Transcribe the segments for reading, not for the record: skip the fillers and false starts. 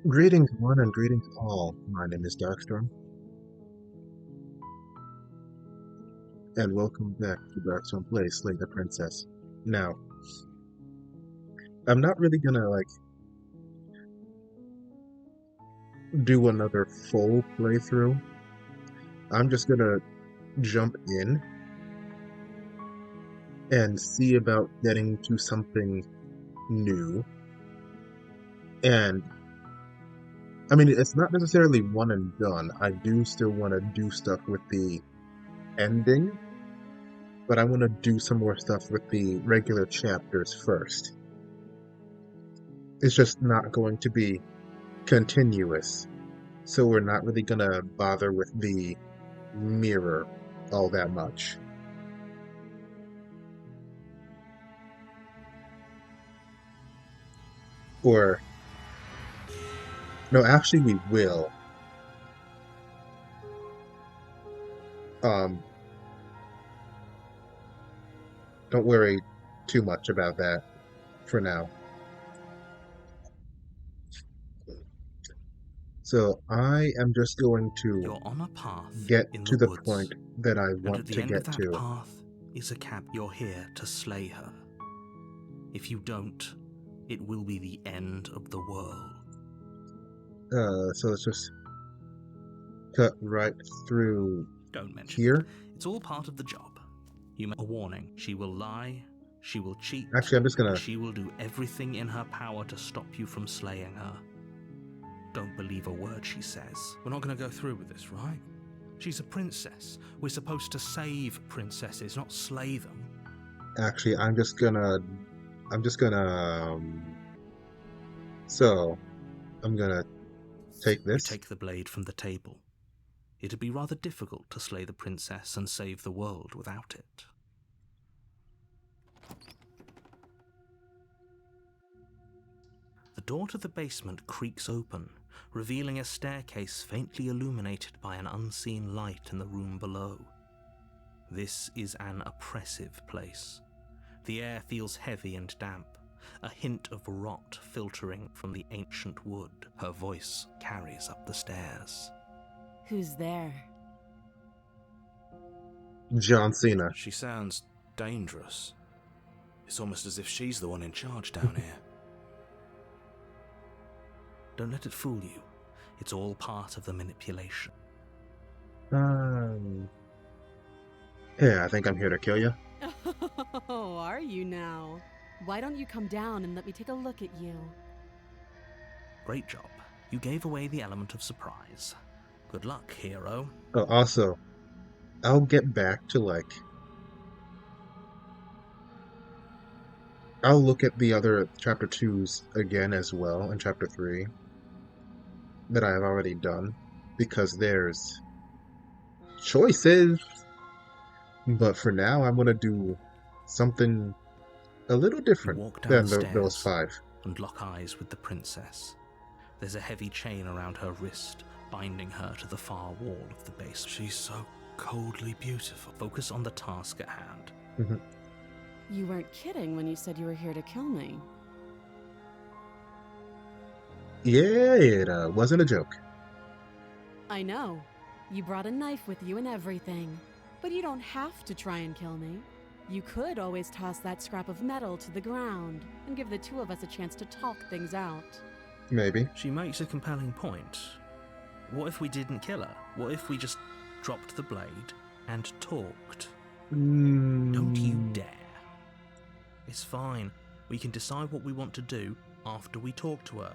Greetings one and greetings all. My name is Darkstorm, and welcome back to Darkstorm Plays Slay the Princess. Now, I'm not really gonna do another full playthrough. I'm just gonna jump in and see about getting to something new. And I mean, it's not necessarily one and done. I do still want to do stuff with the ending, but I want to do some more stuff with the regular chapters first. It's just not going to be continuous, so we're not really gonna bother with the mirror all that much. Or, no, actually we will. Um, don't worry too much about that for now. So I am just going to You're on a path get in the to the woods, point that I and at want the to end of get that to. path is a cap. You're here to slay her. If you don't, it will be the end of the world. So let's just cut right through Don't mention it. here. It's all part of the job. You make a warning. She will lie, she will cheat, Actually, I'm just and gonna. she will do everything in her power to stop you from slaying her. Don't believe a word she says. We're not going to go through with this, right? She's a princess. We're supposed to save princesses, not slay them. Actually, I'm just gonna. I'm just gonna. So I'm gonna take You this. take the blade from the table. It'd be rather difficult to slay the princess and save the world without it. The door to the basement creaks open, revealing a staircase faintly illuminated by an unseen light in the room below. This is an oppressive place. The air feels heavy and damp, a hint of rot filtering from the ancient wood. Her voice carries up the stairs. Who's there? John Cena. She sounds dangerous. It's almost as if she's the one in charge down here. Don't let it fool you. It's all part of the manipulation. Hey, I think I'm here to kill you. Oh, are you now? Why don't you come down and let me take a look at you? Great job. You gave away the element of surprise. Good luck, hero. Oh, also, I'll get back to I'll look at the other chapter 2s again as well, and chapter 3 that I have already done, because there's choices. But for now, I'm gonna do something a little You different walk down than the those stairs 5. and lock eyes with the princess. There's a heavy chain around her wrist, binding her to the far wall of the base. She's so coldly beautiful. Focus on the task at hand. Mm-hmm. You weren't kidding when you said you were here to kill me. Yeah, it wasn't a joke. I know. You brought a knife with you and everything. But you don't have to try and kill me. You could always toss that scrap of metal to the ground and give the two of us a chance to talk things out. Maybe. She makes a compelling point. What if we didn't kill her? What if we just dropped the blade and talked? Don't you dare. It's fine. We can decide what we want to do after we talk to her.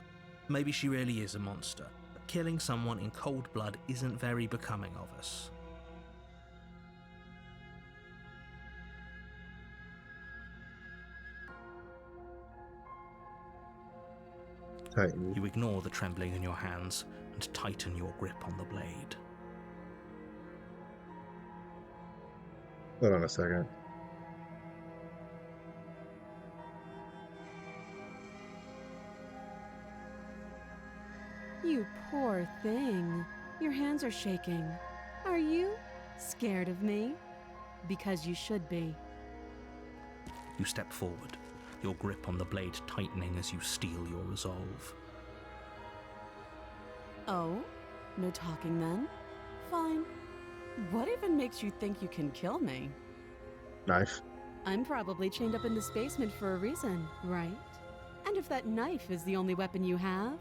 Maybe she really is a monster, but killing someone in cold blood isn't very becoming of us. Titan. You ignore the trembling in your hands and tighten your grip on the blade. Hold on a second. You poor thing. Your hands are shaking. Are you scared of me? Because you should be. You step forward, your grip on the blade tightening as you steel your resolve. Oh? No talking then? Fine. What even makes you think you can kill me? Knife. I'm probably chained up in this basement for a reason, right? And if that knife is the only weapon you have,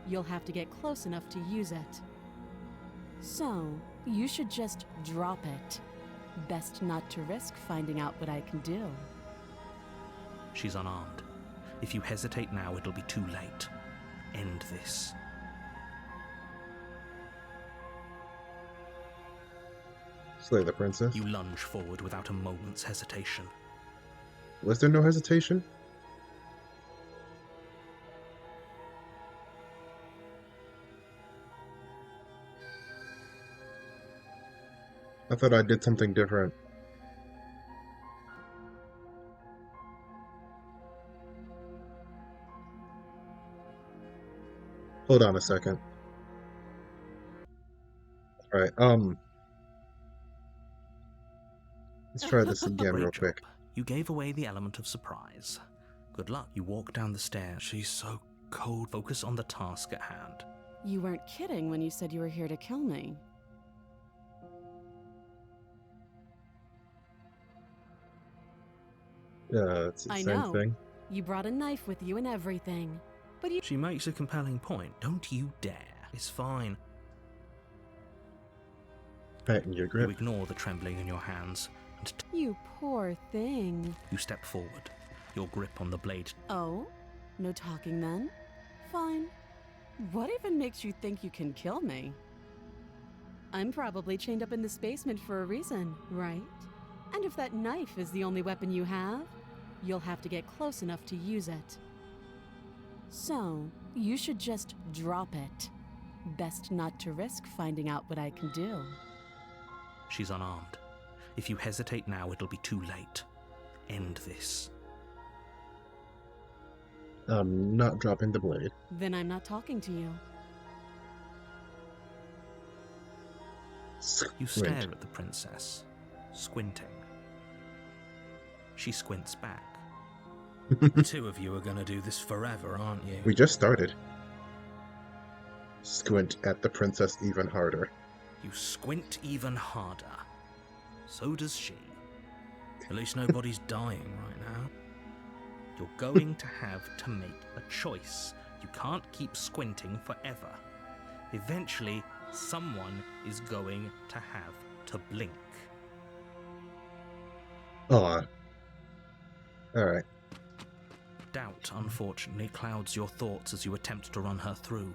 you'll have to get close enough to use it. So, you should just drop it. Best not to risk finding out what I can do. She's unarmed. If you hesitate now, it'll be too late. End this. Slay the princess. You lunge forward without a moment's hesitation. Was there no hesitation? I thought I did something different. Hold on a second. Alright, let's try this again real Great job. quick. You gave away the element of surprise. Good luck. You walk down the stairs. She's so cold. Focus on the task at hand. You weren't kidding when you said you were here to kill me. It's the I same know. thing. You brought a knife with you and everything. But you— She makes a compelling point. Don't you dare. It's fine. Tighten your You grip. ignore the trembling in your hands and You poor thing. you step forward. Your grip on the blade. Oh? No talking then? Fine. What even makes you think you can kill me? I'm probably chained up in this basement for a reason, right? And if that knife is the only weapon you have, you'll have to get close enough to use it. So, you should just drop it. Best not to risk finding out what I can do. She's unarmed. If you hesitate now, it'll be too late. End this. I'm not dropping the blade. Then I'm not talking to you. You Squint. stare at the princess, squinting. She squints back. The two of you are gonna do this forever, aren't you? We just started. Squint at the princess even harder. You squint even harder. So does she. At least nobody's dying right now. You're going to have to make a choice. You can't keep squinting forever. Eventually, someone is going to have to blink. Aw. Alright. Doubt, unfortunately, clouds your thoughts as you attempt to run her through.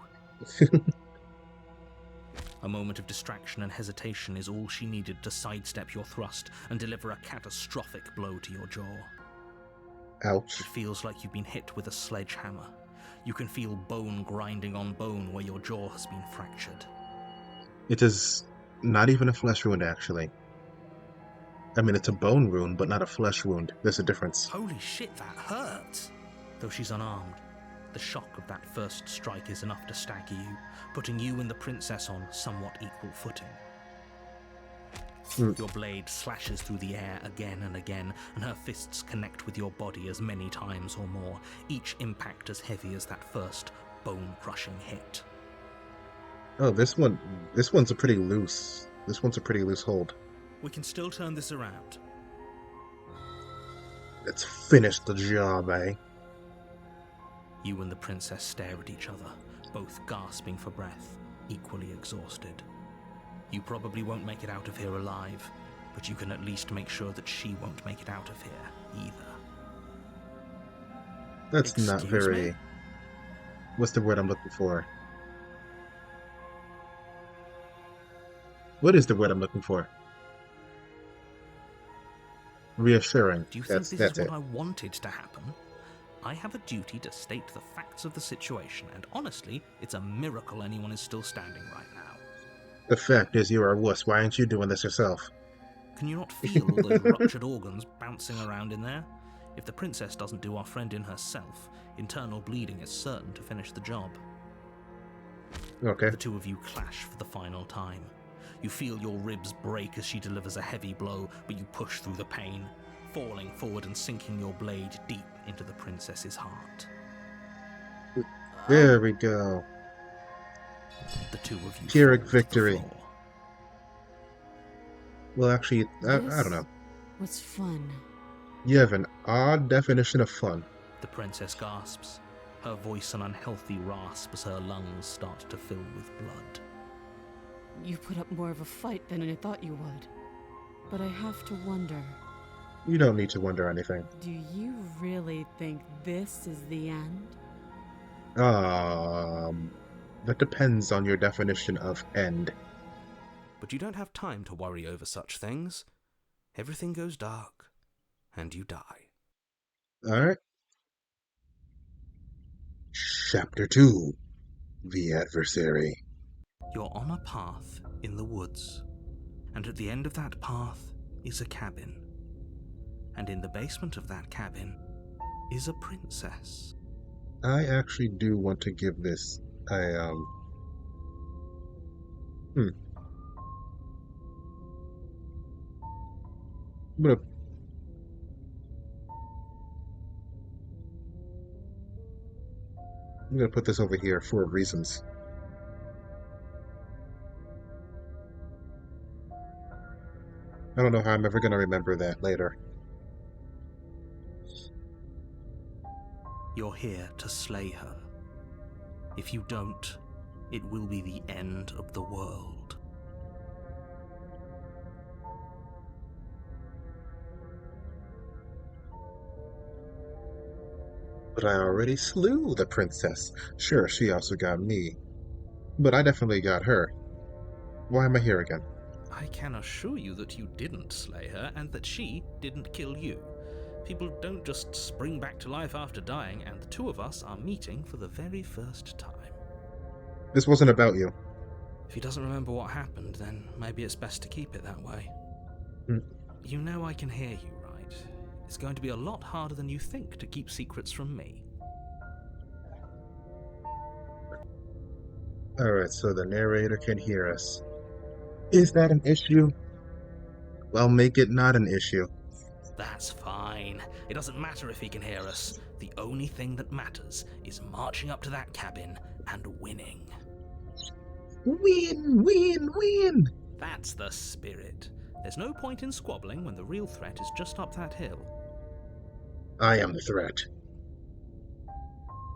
A moment of distraction and hesitation is all she needed to sidestep your thrust and deliver a catastrophic blow to your jaw. Ouch. It feels like you've been hit with a sledgehammer. You can feel bone grinding on bone where your jaw has been fractured. It is not even a flesh wound, actually. I mean, it's a bone wound, but not a flesh wound. There's a difference. Holy shit, that hurts! Though she's unarmed, the shock of that first strike is enough to stagger you, putting you and the princess on somewhat equal footing. Your blade slashes through the air again and again, and her fists connect with your body as many times or more, each impact as heavy as that first bone-crushing hit. Oh, this one's a pretty loose. This one's a pretty loose hold. We can still turn this around. Let's finish the job, eh? You and the princess stare at each other, both gasping for breath, equally exhausted. You probably won't make it out of here alive, but you can at least make sure that she won't make it out of here either. That's not Excuse very... me? What's the word I'm looking for? What is the word I'm looking for? Reassuring. Do you think That's this is it. what I wanted to happen? I have a duty to state the facts of the situation, and honestly, it's a miracle anyone is still standing right now. The fact is, you're a wuss. Why aren't you doing this yourself? Can you not feel all those ruptured organs bouncing around in there? If the princess doesn't do our friend in herself, internal bleeding is certain to finish the job. Okay. The two of you clash for the final time. You feel your ribs break as she delivers a heavy blow, but you push through the pain, falling forward and sinking your blade deep into the princess's heart. There we go. The two of you Pyrrhic fall to the victory. floor. Well, actually, I don't know. What's fun? You have an odd definition of fun. The princess gasps, her voice an unhealthy rasp as her lungs start to fill with blood. You put up more of a fight than I thought you would. But I have to wonder, You don't need to wonder anything. do you really think this is the end? That depends on your definition of end. But you don't have time to worry over such things. Everything goes dark, and you die. Alright. Chapter 2. The Adversary. You're on a path in the woods, and at the end of that path is a cabin. And in the basement of that cabin is a princess. I actually do want to give this a, I'm gonna put this over here for reasons. I don't know how I'm ever gonna remember that later. You're here to slay her. If you don't, it will be the end of the world. But I already slew the princess. Sure, she also got me. But I definitely got her. Why am I here again? I can assure you that you didn't slay her and that she didn't kill you. People don't just spring back to life after dying, and the two of us are meeting for the very first time. This wasn't about you. If he doesn't remember what happened, then maybe it's best to keep it that way. Hmm. You know I can hear you, right? It's going to be a lot harder than you think to keep secrets from me. Alright, so the narrator can hear us. Is that an issue? Well, make it not an issue. That's fine. It doesn't matter if he can hear us. The only thing that matters is marching up to that cabin and winning. Win, win, win! That's the spirit. There's no point in squabbling when the real threat is just up that hill. I am the threat.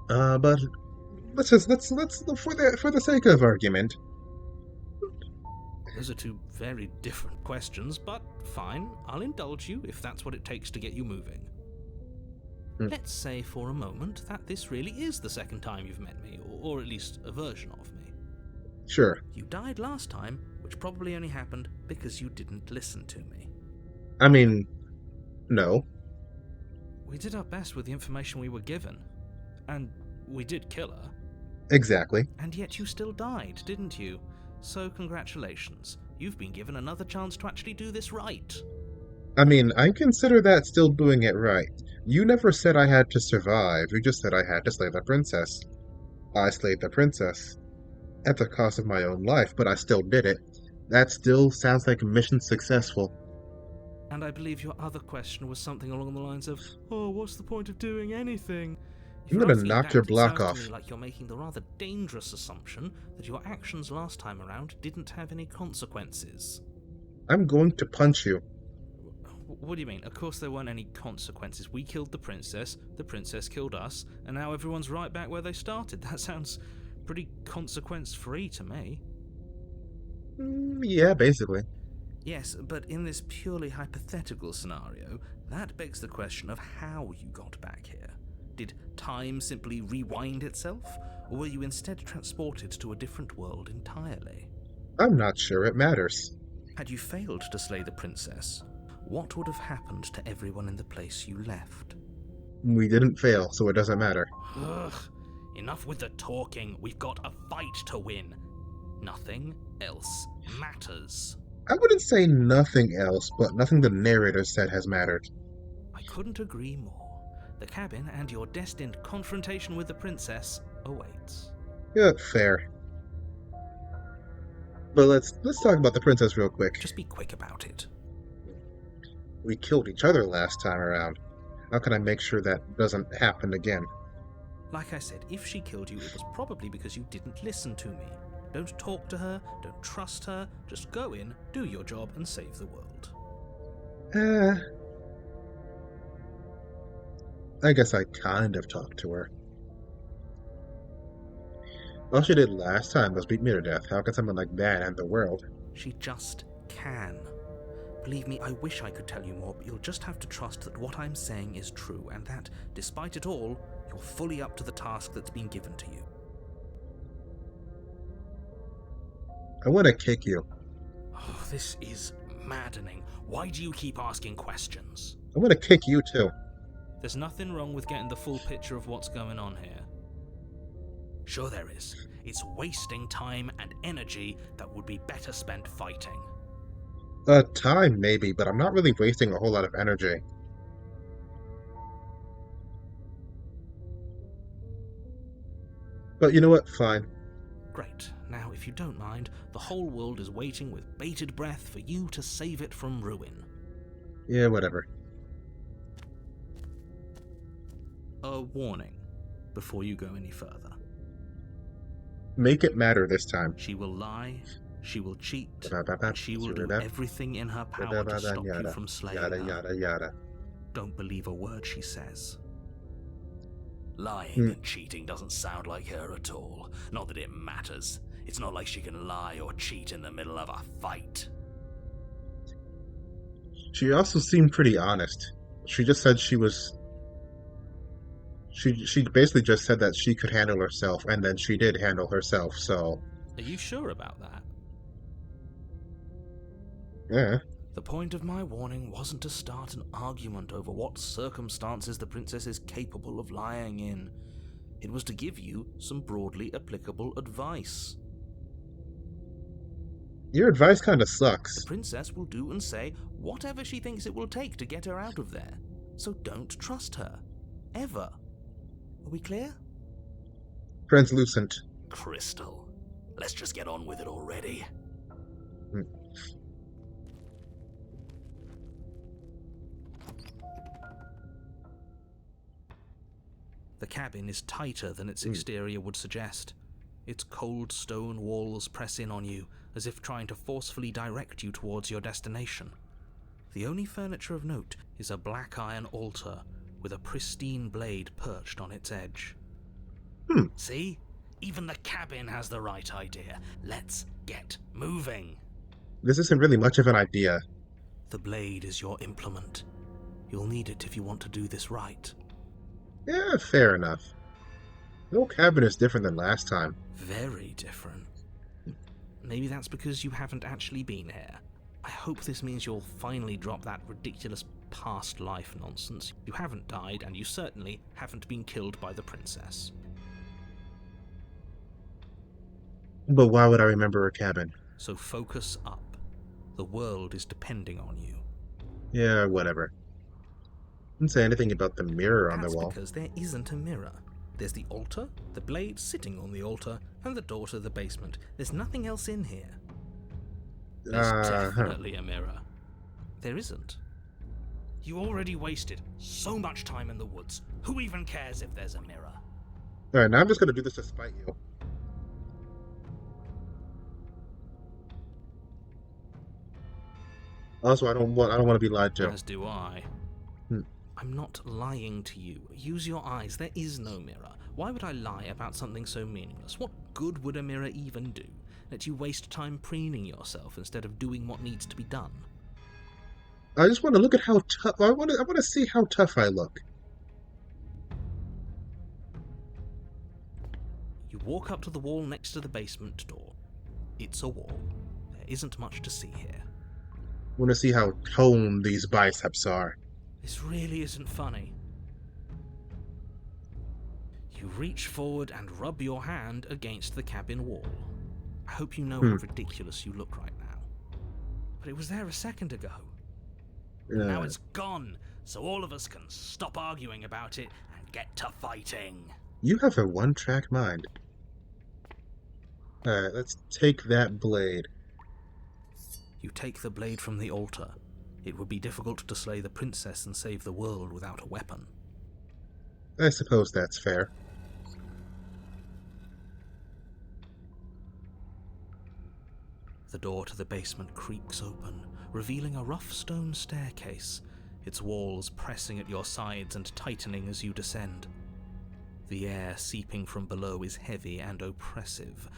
But let's for the sake of argument. Those are two very different questions, but fine, I'll indulge you if that's what it takes to get you moving. Let's say for a moment that this really is the second time you've met me, or at least a version of me. Sure. You died last time, which probably only happened because you didn't listen to me. I mean, no. We did our best with the information we were given, and we did kill her. Exactly. And yet you still died, didn't you? So congratulations, you've been given another chance to actually do this right. I mean, I consider that still doing it right. You never said I had to survive, you just said I had to slay the princess. I slayed the princess. At the cost of my own life, but I still did it. That still sounds like mission successful. And I believe your other question was something along the lines of, oh, what's the point of doing anything? I'm gonna knock your block off. It sounds to me like you're making the rather dangerous assumption that your actions last time around didn't have any consequences. I'm going to punch you. What do you mean? Of course there weren't any consequences. We killed the princess killed us, and now everyone's right back where they started. That sounds pretty consequence-free to me. Yeah, basically. Yes, but in this purely hypothetical scenario, that begs the question of how you got back here. Did time simply rewind itself, or were you instead transported to a different world entirely? I'm not sure it matters. Had you failed to slay the princess, what would have happened to everyone in the place you left? We didn't fail, so it doesn't matter. Ugh, enough with the talking. We've got a fight to win. Nothing else matters. I wouldn't say nothing else, but nothing the narrator said has mattered. I couldn't agree more. The cabin and your destined confrontation with the princess awaits. Yeah, fair. But let's talk about the princess real quick. Just be quick about it. We killed each other last time around. How can I make sure that doesn't happen again? Like I said, if she killed you, it was probably because you didn't listen to me. Don't talk to her, don't trust her, just go in, do your job, and save the world. I guess I kind of talked to her. All she did last time was beat me to death. How can someone like that end the world? She just can. Believe me, I wish I could tell you more, but you'll just have to trust that what I'm saying is true, and that, despite it all, you're fully up to the task that's been given to you. I want to kick you. Oh, this is maddening. Why do you keep asking questions? I want to kick you too. There's nothing wrong with getting the full picture of what's going on here. Sure there is. It's wasting time and energy that would be better spent fighting. Time maybe, but I'm not really wasting a whole lot of energy. But you know what? Fine. Great. Now, if you don't mind, the whole world is waiting with bated breath for you to save it from ruin. Yeah, whatever. A warning before you go any further. Make it matter this time. She will lie, she will cheat, and she will do everything in her power to stop you from slaying her. Yada, yada. Don't believe a word she says. Lying and cheating doesn't sound like her at all. Not that it matters. It's not like she can lie or cheat in the middle of a fight. She also seemed pretty honest. She just said she was... She basically just said that she could handle herself, and then she did handle herself, so... Are you sure about that? Yeah. The point of my warning wasn't to start an argument over what circumstances the princess is capable of lying in. It was to give you some broadly applicable advice. Your advice kind of sucks. The princess will do and say whatever she thinks it will take to get her out of there. So don't trust her. Ever. Are we clear? Translucent. Crystal. Let's just get on with it already. The cabin is tighter than its exterior would suggest. Its cold stone walls press in on you, as if trying to forcefully direct you towards your destination. The only furniture of note is a black iron altar with a pristine blade perched on its edge. See? Even the cabin has the right idea. Let's get moving. This isn't really much of an idea. The blade is your implement. You'll need it if you want to do this right. Yeah, fair enough. The whole cabin is different than last time. Very different. Maybe that's because you haven't actually been here. I hope this means you'll finally drop that ridiculous past life nonsense. You haven't died, and you certainly haven't been killed by the princess. But why would I remember a cabin? So focus up. The world is depending on you. Yeah, whatever. Didn't say anything about the mirror on the That's wall. because there isn't a mirror. There's the altar, the blade sitting on the altar, and the door to the basement. There's nothing else in here. There's definitely a mirror. There isn't. You already wasted so much time in the woods. Who even cares if there's a mirror? Alright, now I'm just gonna do this to spite you. Also, I don't want to be lied to. As do I. I'm not lying to you. Use your eyes. There is no mirror. Why would I lie about something so meaningless? What good would a mirror even do? Let you waste time preening yourself instead of doing what needs to be done. I just want to look at how tough. I want to see how tough I look. You walk up to the wall next to the basement door. It's a wall. There isn't much to see here. I want to see how toned these biceps are. This really isn't funny. You reach forward and rub your hand against the cabin wall. I hope you know how ridiculous you look right now. But it was there a second ago. Now it's gone, so all of us can stop arguing about it and get to fighting. You have a one-track mind. Alright, let's take that blade. You take the blade from the altar. It would be difficult to slay the princess and save the world without a weapon. I suppose that's fair. The door to the basement creaks open, revealing a rough stone staircase, its walls pressing at your sides and tightening as you descend. The air seeping from below is heavy and oppressive,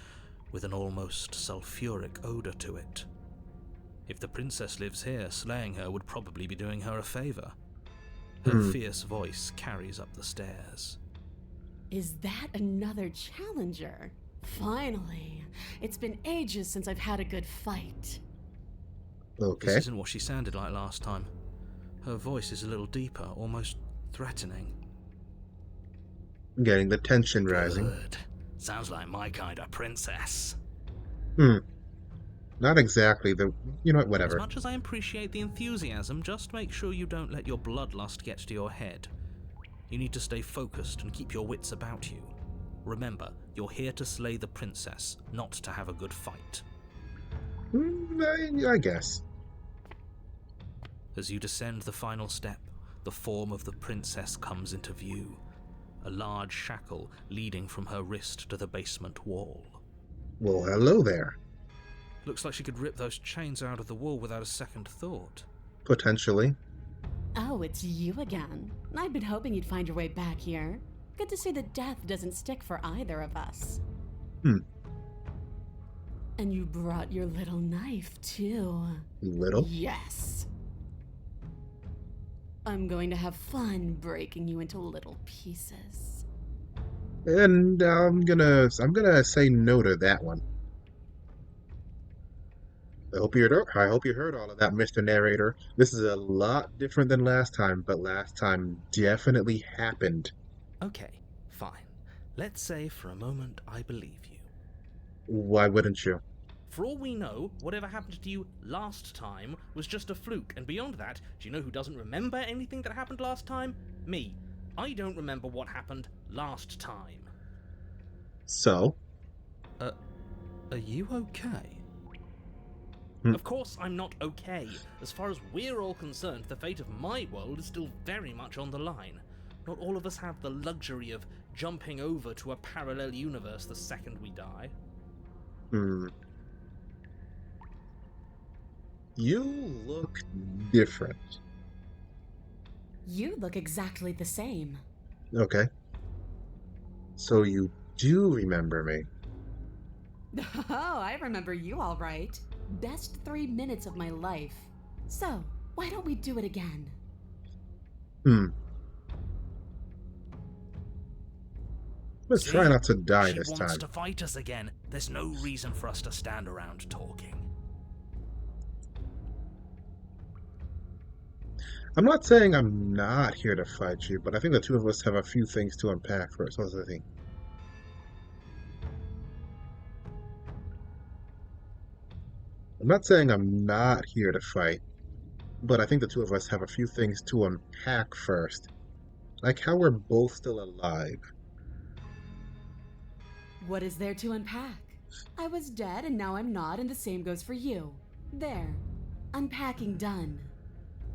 with an almost sulphuric odor to it. If the princess lives here, slaying her would probably be doing her a favor. Her fierce voice carries up the stairs. Is that another challenger? Finally. It's been ages since I've had a good fight. Okay. This isn't what she sounded like last time. Her voice is a little deeper, almost threatening. Getting the tension rising. Good. Sounds like my kind of princess. Not exactly the... You know what, As whatever. much as I appreciate the enthusiasm, just make sure you don't let your bloodlust get to your head. You need to stay focused and keep your wits about you. Remember, you're here to slay the princess, not to have a good fight. I guess. As you descend the final step, the form of the princess comes into view. A large shackle leading from her wrist to the basement wall. Well, hello there. Looks like she could rip those chains out of the wall without a second thought. Potentially. Oh, it's you again. I'd been hoping you'd find your way back here. Good to see that death doesn't stick for either of us. And you brought your little knife, too. Little? Yes. I'm going to have fun breaking you into little pieces. And I'm gonna say no to that one. I hope you heard all of that, Mr. Narrator. This is a lot different than last time, but last time definitely happened. Okay, fine. Let's say for a moment I believe you. Why wouldn't you? For all we know, whatever happened to you last time was just a fluke, and beyond that, do you know who doesn't remember anything that happened last time? Me. I don't remember what happened last time. So? Are you okay? Of course I'm not okay. As far as we're all concerned, the fate of my world is still very much on the line. Not all of us have the luxury of jumping over to a parallel universe the second we die. You look different. You look exactly the same. Okay. So you do remember me. Oh, I remember you all right. Best 3 minutes of my life. So, why don't we do it again? Let's try not to die She this wants time. to fight us again. There's no reason for us to stand around talking. I'm not saying I'm not here to fight you, but I think the two of us have a few things to unpack first. What was I think? I'm not saying I'm not here to fight, but I think the two of us have a few things to unpack first. Like how we're both still alive. What is there to unpack? I was dead and now I'm not, and the same goes for you. There. Unpacking done.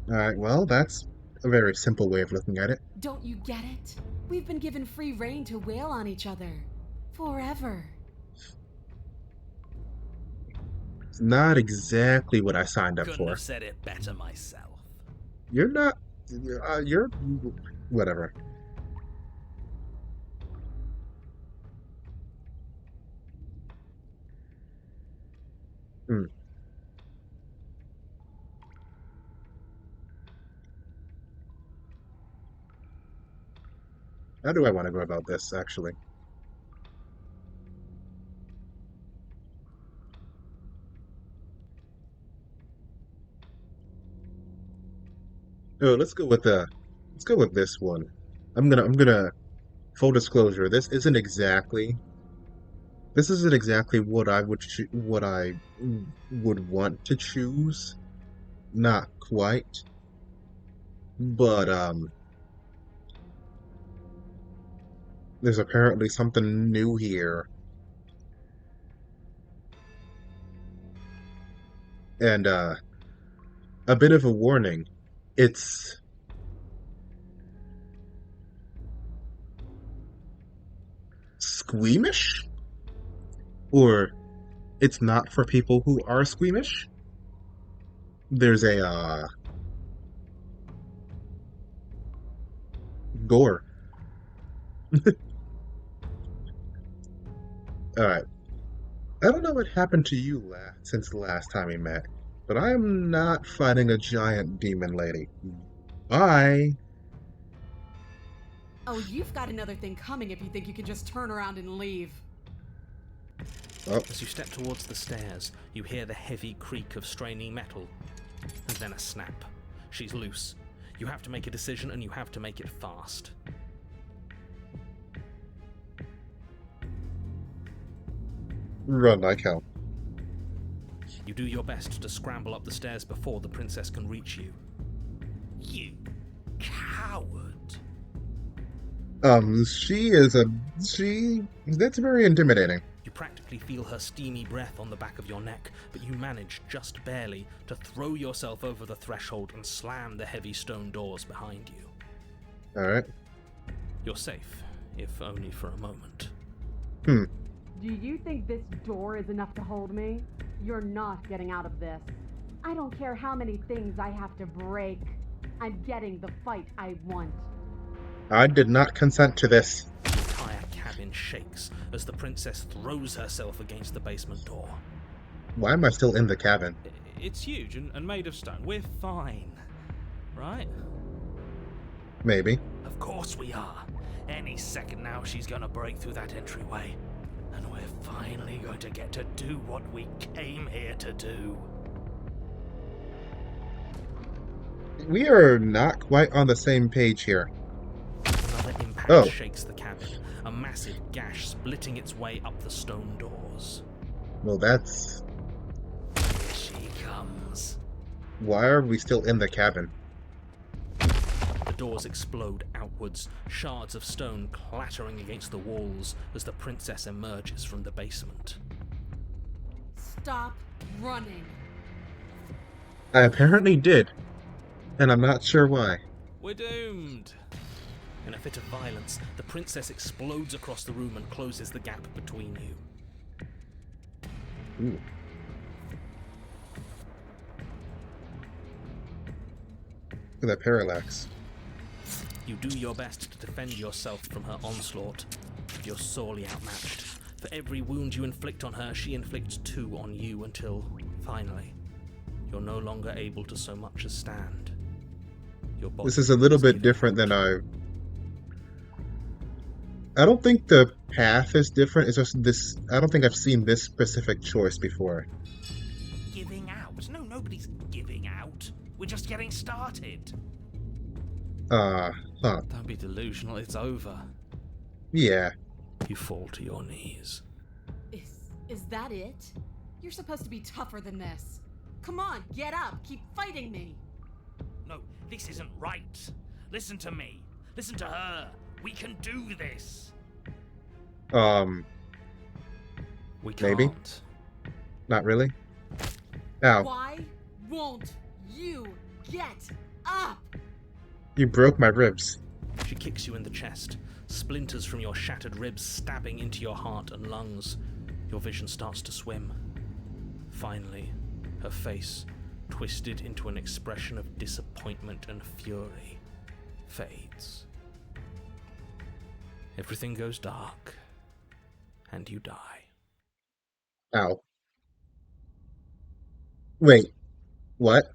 Alright, well, that's a very simple way of looking at it. Don't you get it? We've been given free rein to wail on each other. Forever. It's not exactly what I signed up Couldn't for. have said it better myself. You're not... you're... whatever. How do I want to go about this, actually? Oh, let's go with this one. I'm gonna full disclosure. This isn't exactly what I would want to choose. Not quite. But there's apparently something new here. And a bit of a warning. It's squeamish? Or it's not for people who are squeamish. There's a gore. All right. I don't know what happened to you since the last time we met, but I'm not fighting a giant demon lady. Bye. Oh, you've got another thing coming if you think you can just turn around and leave. Oh, As you step towards the stairs, you hear the heavy creak of straining metal, and then a snap. She's loose. You have to make a decision, and you have to make it fast. run like hell. You do your best to scramble up the stairs before the princess can reach you. You coward. That's very intimidating. You practically feel her steamy breath on the back of your neck, but you manage, just barely, to throw yourself over the threshold and slam the heavy stone doors behind you. Alright. You're safe, if only for a moment. Do you think this door is enough to hold me? You're not getting out of this. I don't care how many things I have to break. I'm getting the fight I want. I did not consent to this. The entire cabin shakes as the princess throws herself against the basement door. Why am I still in the cabin? It's huge and made of stone. We're fine, right? Maybe. Of course we are. Any second now she's gonna break through that entryway. And we're finally going to get to do what we came here to do. We are not quite on the same page here. Another impact Oh. shakes the cabin, a massive gash splitting its way up the stone doors. Well, that's... Here she comes. Why are we still in the cabin? The doors explode outwards, shards of stone clattering against the walls as the princess emerges from the basement. Stop running. I apparently did. And I'm not sure why. We're doomed! In a fit of violence, the princess explodes across the room and closes the gap between you. Ooh. Look at that parallax. You do your best to defend yourself from her onslaught, but you're sorely outmatched. For every wound you inflict on her, she inflicts 2 on you until, finally, you're no longer able to so much as stand. Your body This is a little bit giving different out. than I don't think the path is different. It's just this... I don't think I've seen this specific choice before. Giving out? No, nobody's giving out. We're just getting started. Huh. Don't be delusional, it's over. Yeah. You fall to your knees. Is that it? You're supposed to be tougher than this. Come on, get up. Keep fighting me. No, this isn't right. Listen to me. Listen to her. We can do this. We can't. Maybe. Not really. Ow. Why won't you get up? You broke my ribs. She kicks you in the chest, splinters from your shattered ribs stabbing into your heart and lungs. Your vision starts to swim. Finally, her face, twisted into an expression of disappointment and fury, fades. Everything goes dark, and you die. Ow. Wait. What?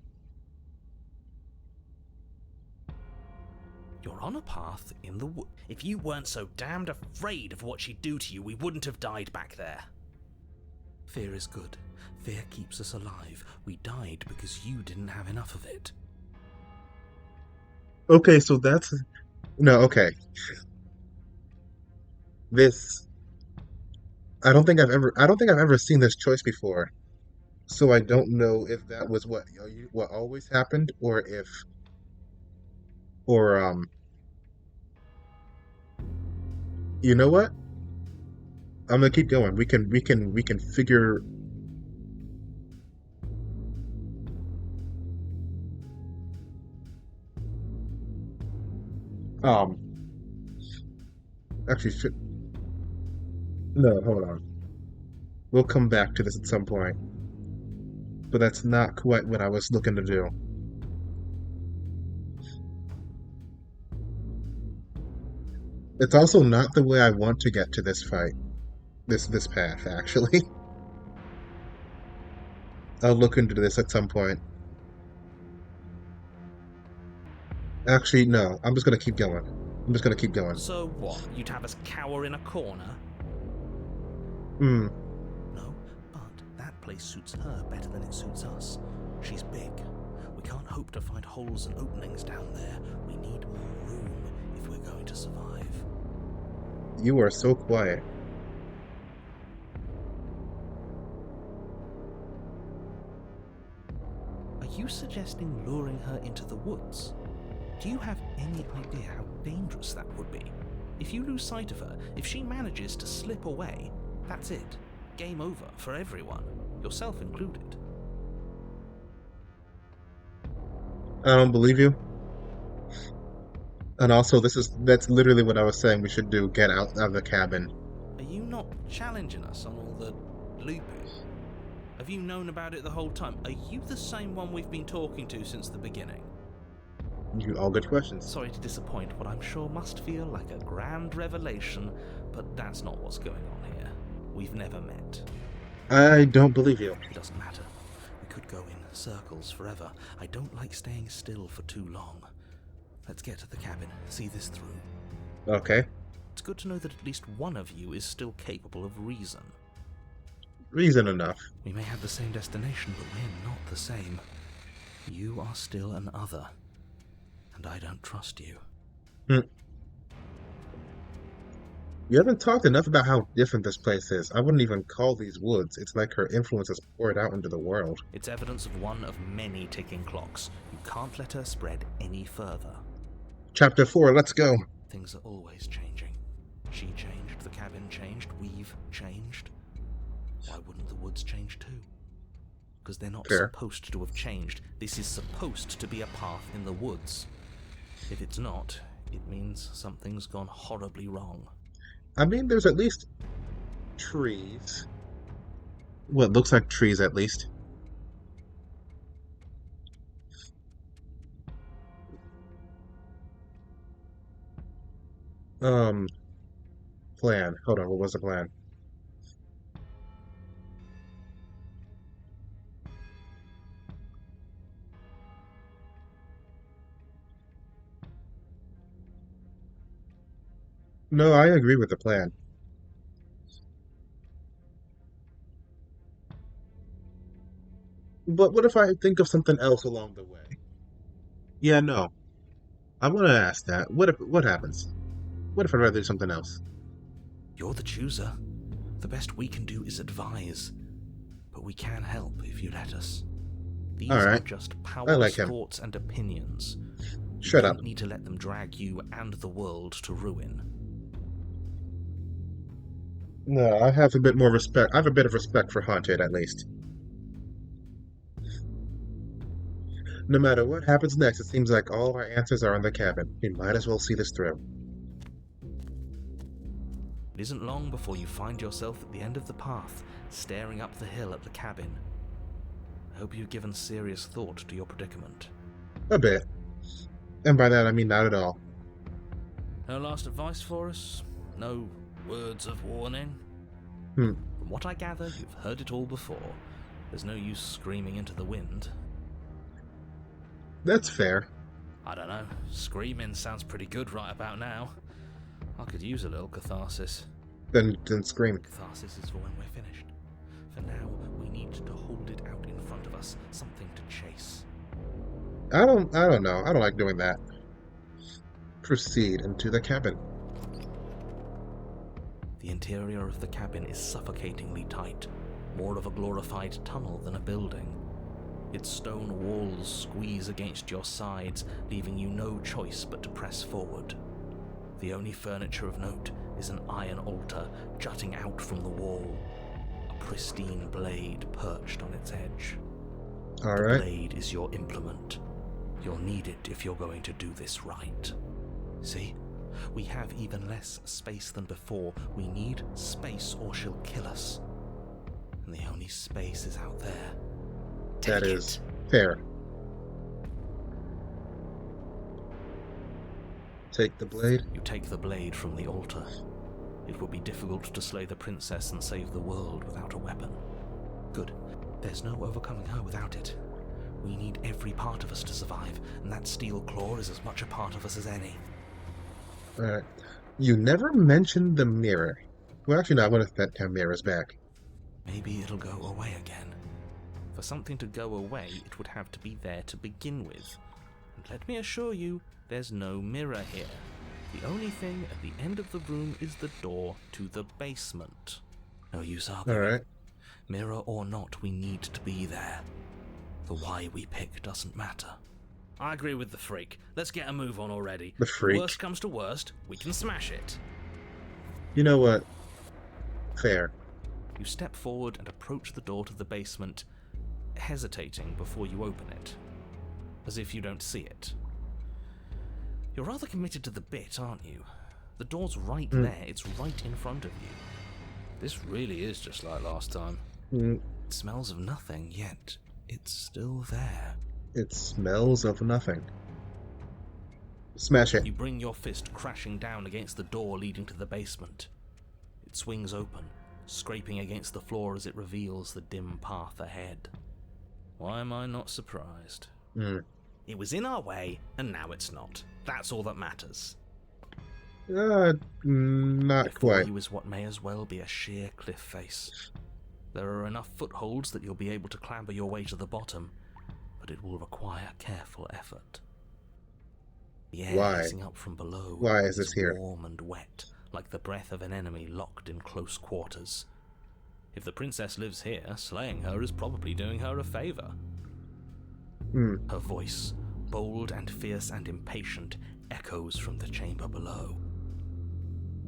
You're on a path in the wood. If you weren't so damned afraid of what she'd do to you, we wouldn't have died back there. Fear is good. Fear keeps us alive. We died because you didn't have enough of it. Okay, so that's... No, okay. This... I don't think I've ever seen this choice before. So I don't know if that was what always happened, or if... Or, you know what? I'm gonna keep going. We can figure... Actually, no, hold on. We'll come back to this at some point. But that's not quite what I was looking to do. It's also not the way I want to get to this fight. This path, actually. I'll look into this at some point. Actually, no. I'm just gonna keep going. I'm just gonna keep going. So what? You'd have us cower in a corner? Hmm. No, but that place suits her better than it suits us. She's big. We can't hope to find holes and openings down there. We need more room if we're going to survive. You are so quiet. Are you suggesting luring her into the woods? Do you have any idea how dangerous that would be? If you lose sight of her, if she manages to slip away, that's it. Game over for everyone, yourself included. I don't believe you. And also, that's literally what I was saying we should do. Get out of the cabin. Are you not challenging us on all the looping? Have you known about it the whole time? Are you the same one we've been talking to since the beginning? All good questions. Sorry to disappoint what I'm sure must feel like a grand revelation, but that's not what's going on here. We've never met. I don't believe you. It doesn't matter. We could go in circles forever. I don't like staying still for too long. Let's get to the cabin, see this through. Okay. It's good to know that at least one of you is still capable of reason. Reason enough. We may have the same destination, but we're not the same. You are still an other, and I don't trust you. You haven't talked enough about how different this place is. I wouldn't even call these woods. It's like her influence has poured out into the world. It's evidence of one of many ticking clocks. You can't let her spread any further. Chapter 4, let's go. Things are always changing. She changed, the cabin changed, we've changed. Why wouldn't the woods change too? Because they're not Fair. supposed to have changed. This is supposed to be a path in the woods. If it's not, it means something's gone horribly wrong. I mean, there's at least trees. What looks like trees, at least. Plan. Hold on, what was the plan? No, I agree with the plan. But what if I think of something else along the way? Yeah, no. I want to ask that. What happens? What if I'd rather do something else? You're the chooser. The best we can do is advise. But we can help if you let us. These All are right. just I powerless like him. thoughts and opinions. Shut You up. don't need to let them drag you and the world to ruin. No, I have a bit more respect. I have a bit of respect for Haunted, at least. No matter what happens next, it seems like all our answers are in the cabin. We might as well see this through. It isn't long before you find yourself at the end of the path, staring up the hill at the cabin. I hope you've given serious thought to your predicament. A bit. And by that, I mean not at all. No last advice for us? No words of warning? Hmm. From what I gather, you've heard it all before. There's no use screaming into the wind. That's fair. I don't know. Screaming sounds pretty good right about now. I could use a little catharsis. Then scream. Catharsis is for when we're finished. For now, we need to hold it out in front of us. Something to chase. I don't know. I don't like doing that. Proceed into the cabin. The interior of the cabin is suffocatingly tight, more of a glorified tunnel than a building. Its stone walls squeeze against your sides, leaving you no choice but to press forward. The only furniture of note is an iron altar jutting out from the wall, a pristine blade perched on its edge. All The right. blade is your implement. You'll need it if you're going to do this right. See? We have even less space than before. We need space or she'll kill us. and the only space is out there. That is fair. Take the blade. You take the blade from the altar. It would be difficult to slay the princess and save the world without a weapon. Good. There's no overcoming her without it. We need every part of us to survive, and that steel claw is as much a part of us as any. Alright. You never mentioned the mirror. Well, actually, no, I would have sent 10 mirrors back. Maybe it'll go away again. For something to go away, it would have to be there to begin with. And let me assure you, there's no mirror here. The only thing at the end of the room is the door to the basement. No use arguing. Alright. Mirror or not, we need to be there. The why we pick doesn't matter. I agree with the freak. Let's get a move on already. The freak? Worst comes to worst, we can smash it. You know what? Fair. You step forward and approach the door to the basement, hesitating before you open it, as if you don't see it. You're rather committed to the bit, aren't you? The door's right there, it's right in front of you. This really is just like last time. Mm, It smells of nothing, yet it's still there. it smells of nothing. Smash it. You bring your fist crashing down against the door leading to the basement. It swings open, scraping against the floor as it reveals the dim path ahead. Why am I not surprised? It was in our way, and now it's not. That's all that matters. Not Before quite. you is what may as well be a sheer cliff face. There are enough footholds that you'll be able to clamber your way to the bottom, but it will require careful effort. The air Why? hissing up from below Why is this here? warm and wet, like the breath of an enemy locked in close quarters. If the princess lives here, slaying her is probably doing her a favor. Her voice, bold and fierce and impatient, echoes from the chamber below.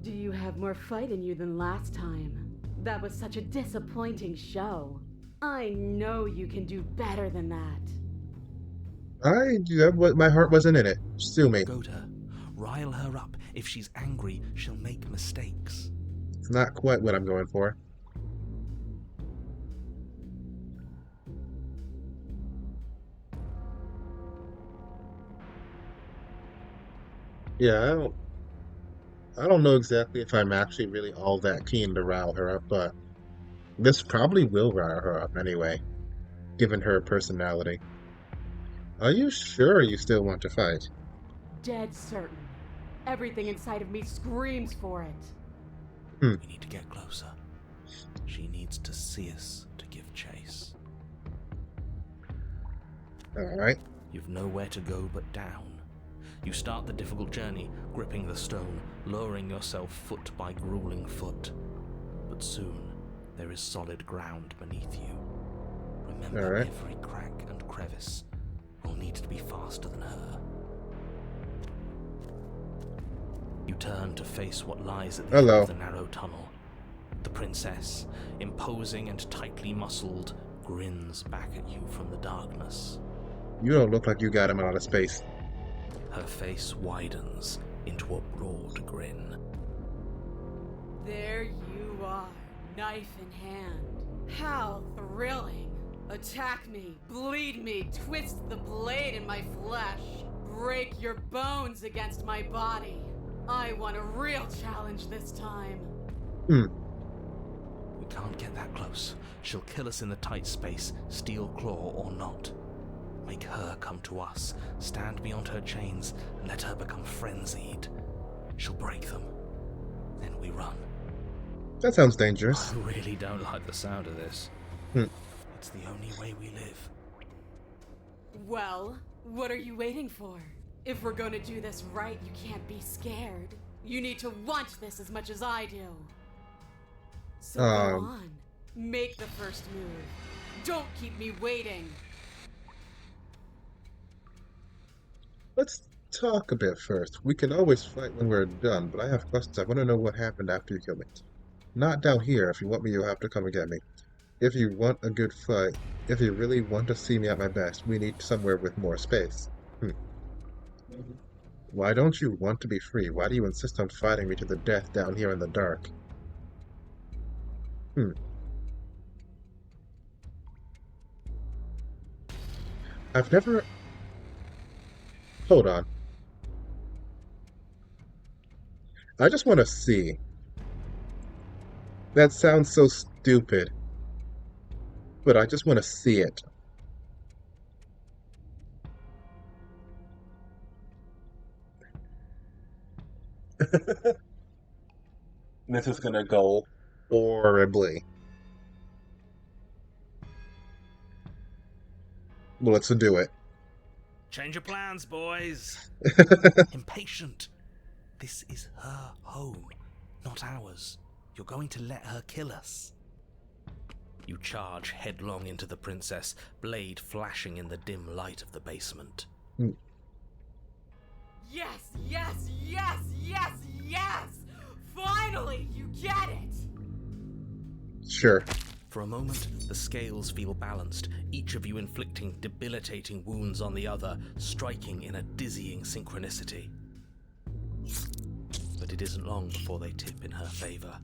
Do you have more fight in you than last time? That was such a disappointing show. I know you can do better than that. My heart wasn't in it. Sue me. Goad her. Rile her up. If she's angry, she'll make mistakes. It's not quite what I'm going for. Yeah, I don't know exactly if I'm actually really all that keen to rile her up, but this probably will rile her up anyway, given her personality. Are you sure you still want to fight? Dead certain. Everything inside of me screams for it. We need to get closer. She needs to see us to give chase. Alright. You've nowhere to go but down. You start the difficult journey, gripping the stone, lowering yourself foot by grueling foot. But soon, there is solid ground beneath you. Remember every crack and crevice. You'll need to be faster than her. You turn to face what lies at the end of the narrow tunnel. The princess, imposing and tightly muscled, grins back at you from the darkness. You don't look like you got him out of space. Her face widens into a broad grin. There you are, knife in hand. How thrilling! Attack me, bleed me, twist the blade in my flesh, break your bones against my body. I want a real challenge this time. We can't get that close. She'll kill us in the tight space, steel claw or not. Make her come to us, stand beyond her chains, and let her become frenzied. She'll break them. Then we run. That sounds dangerous. I really don't like the sound of this. It's the only way we live. Well, what are you waiting for? If we're gonna do this right, you can't be scared. You need to want this as much as I do. So go on. Make the first move. Don't keep me waiting. Let's talk a bit first. We can always fight when we're done, but I have questions. I want to know what happened after you kill me. Not down here. If you want me, you'll have to come and get me. If you want a good fight, if you really want to see me at my best, we need somewhere with more space. Why don't you want to be free? Why do you insist on fighting me to the death down here in the dark? I've never... Hold on. I just want to see. That sounds so stupid, but I just want to see it. This is gonna go horribly. Well, let's do it. Change your plans, boys. Impatient. This is her home, not ours. You're going to let her kill us. You charge headlong into the princess, blade flashing in the dim light of the basement. Yes, yes, yes, yes, yes! Finally, you get it! Sure. For a moment, the scales feel balanced, each of you inflicting debilitating wounds on the other, striking in a dizzying synchronicity. But it isn't long before they tip in her favor.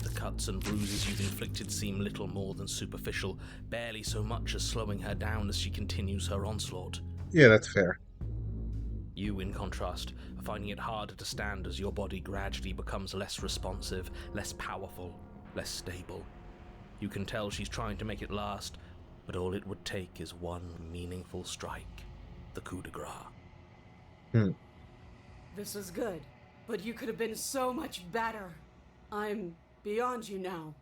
The cuts and bruises you've inflicted seem little more than superficial, barely so much as slowing her down as she continues her onslaught. Yeah, that's fair. You, in contrast, are finding it harder to stand as your body gradually becomes less responsive, less powerful, less stable. You can tell she's trying to make it last, but all it would take is one meaningful strike. The coup de grace. This was good, but you could have been so much better. I'm beyond you now.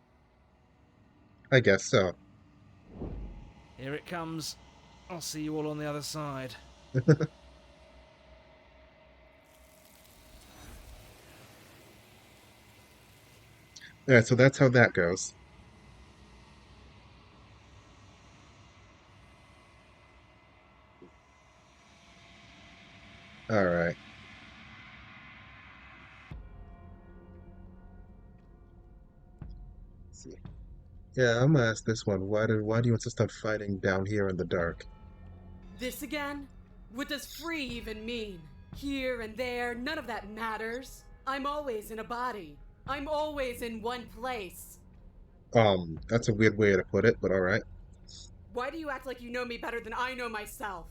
I guess so. Here it comes. I'll see you all on the other side. Alright, so that's how that goes. Alright. See. Yeah, I'm gonna ask this one. Why do you insist on fighting down here in the dark? This again? What does free even mean? Here and there, none of that matters. I'm always in a body. I'm always in one place. That's a weird way to put it, but alright. Why do you act like you know me better than I know myself?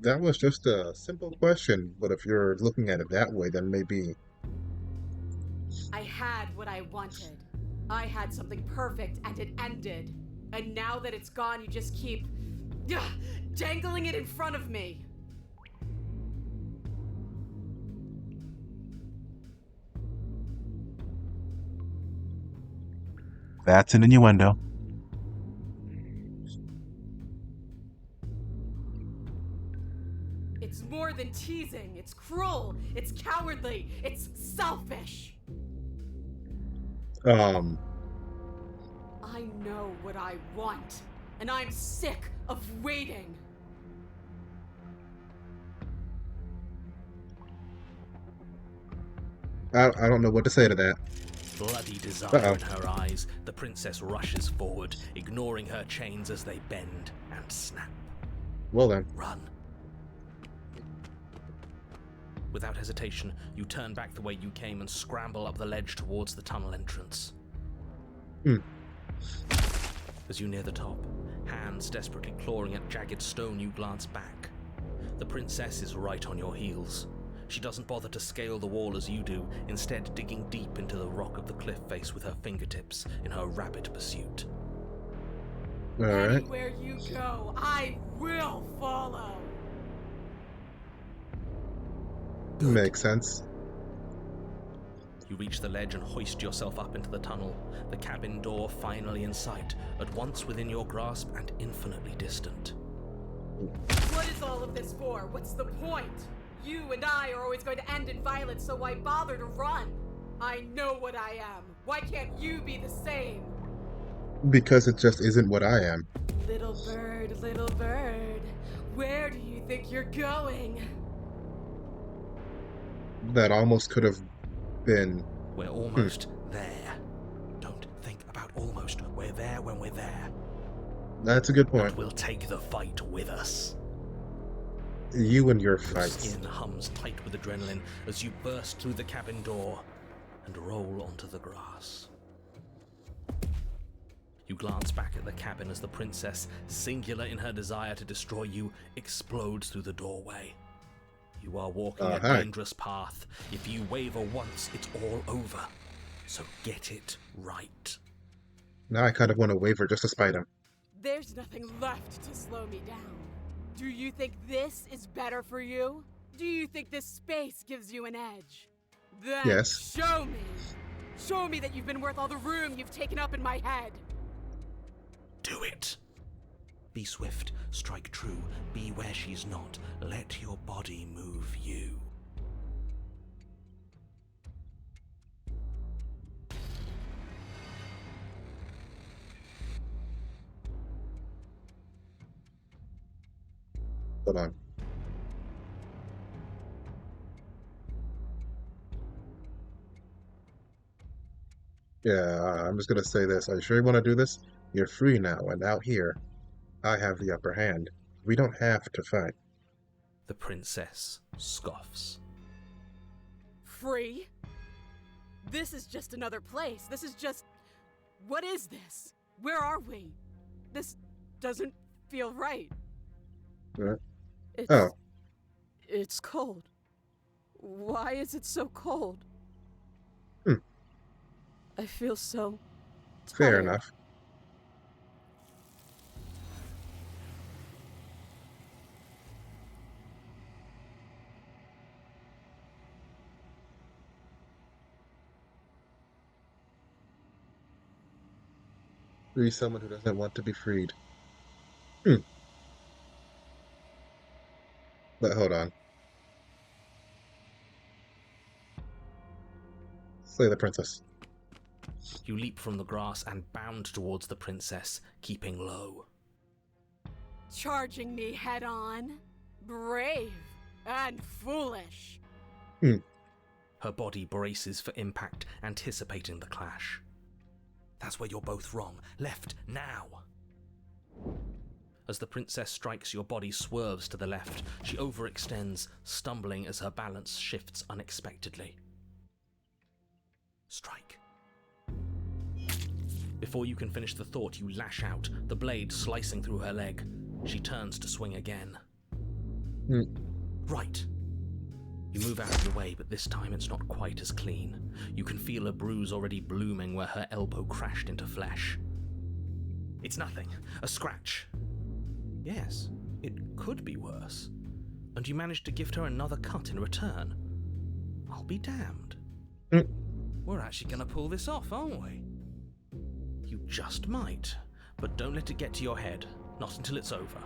That was just a simple question, but if you're looking at it that way, then maybe... I had what I wanted. I had something perfect and it ended. And now that it's gone, you just keep dangling it in front of me. That's an innuendo. It's more than teasing. It's cruel. It's cowardly. It's selfish. I know what I want, and I'm sick of waiting. I don't know what to say to that. Bloody desire in her eyes, the princess rushes forward, ignoring her chains as they bend and snap. Well then. Run. Without hesitation, you turn back the way you came and scramble up the ledge towards the tunnel entrance. As you near the top, hands desperately clawing at jagged stone, you glance back. The princess is right on your heels. She doesn't bother to scale the wall as you do, instead digging deep into the rock of the cliff face with her fingertips in her rapid pursuit. Alright. Anywhere you go, I will follow. Makes sense. You reach the ledge and hoist yourself up into the tunnel, the cabin door finally in sight, at once within your grasp and infinitely distant. What is all of this for? What's the point? You and I are always going to end in violence, so why bother to run? I know what I am. Why can't you be the same? Because it just isn't what I am. Little bird, where do you think you're going? That almost could have been... We're almost there. Don't think about almost. We're there when we're there. That's a good point. And we'll take the fight with us. You and your Your fights. skin hums tight with adrenaline as you burst through the cabin door and roll onto the grass. You You glance back at the cabin as the princess, singular in her desire to destroy you, explodes through the doorway. You are walking a Hi. dangerous path. If you waver once, it's all over. So get it right. Now I kind of want to waver just to spite him. There's nothing left to slow me down. Do you think this is better for you? Do you think this space gives you an edge? Then Yes. show me! Show me that you've been worth all the room you've taken up in my head! Do it! Be swift, strike true, be where she's not. Let your body move you. Hold on. Yeah, I'm just gonna say this. Are you sure you want to do this? You're free now, and out here, I have the upper hand. We don't have to fight. The princess scoffs. Free? This is just another place. This is just... What is this? Where are we? This doesn't feel right. Right? It's... Oh. It's cold. Why is it so cold? Hmm. I feel so Fair tired. enough. Free someone who doesn't want to be freed. But hold on. Slay the princess. You leap from the grass and bound towards the princess, keeping low. Charging me head on? Brave and foolish. Her body braces for impact, anticipating the clash. That's where you're both wrong. Left, now! As the princess strikes, your body swerves to the left. She overextends, stumbling as her balance shifts unexpectedly. Strike. Before you can finish the thought, you lash out, the blade slicing through her leg. She turns to swing again. Right. You move out of the way, but this time it's not quite as clean. You can feel a bruise already blooming where her elbow crashed into flesh. It's nothing. A scratch. Yes, it could be worse. And you managed to gift her another cut in return. I'll be damned. We're actually going to pull this off, aren't we? You just might, but don't let it get to your head. Not until it's over.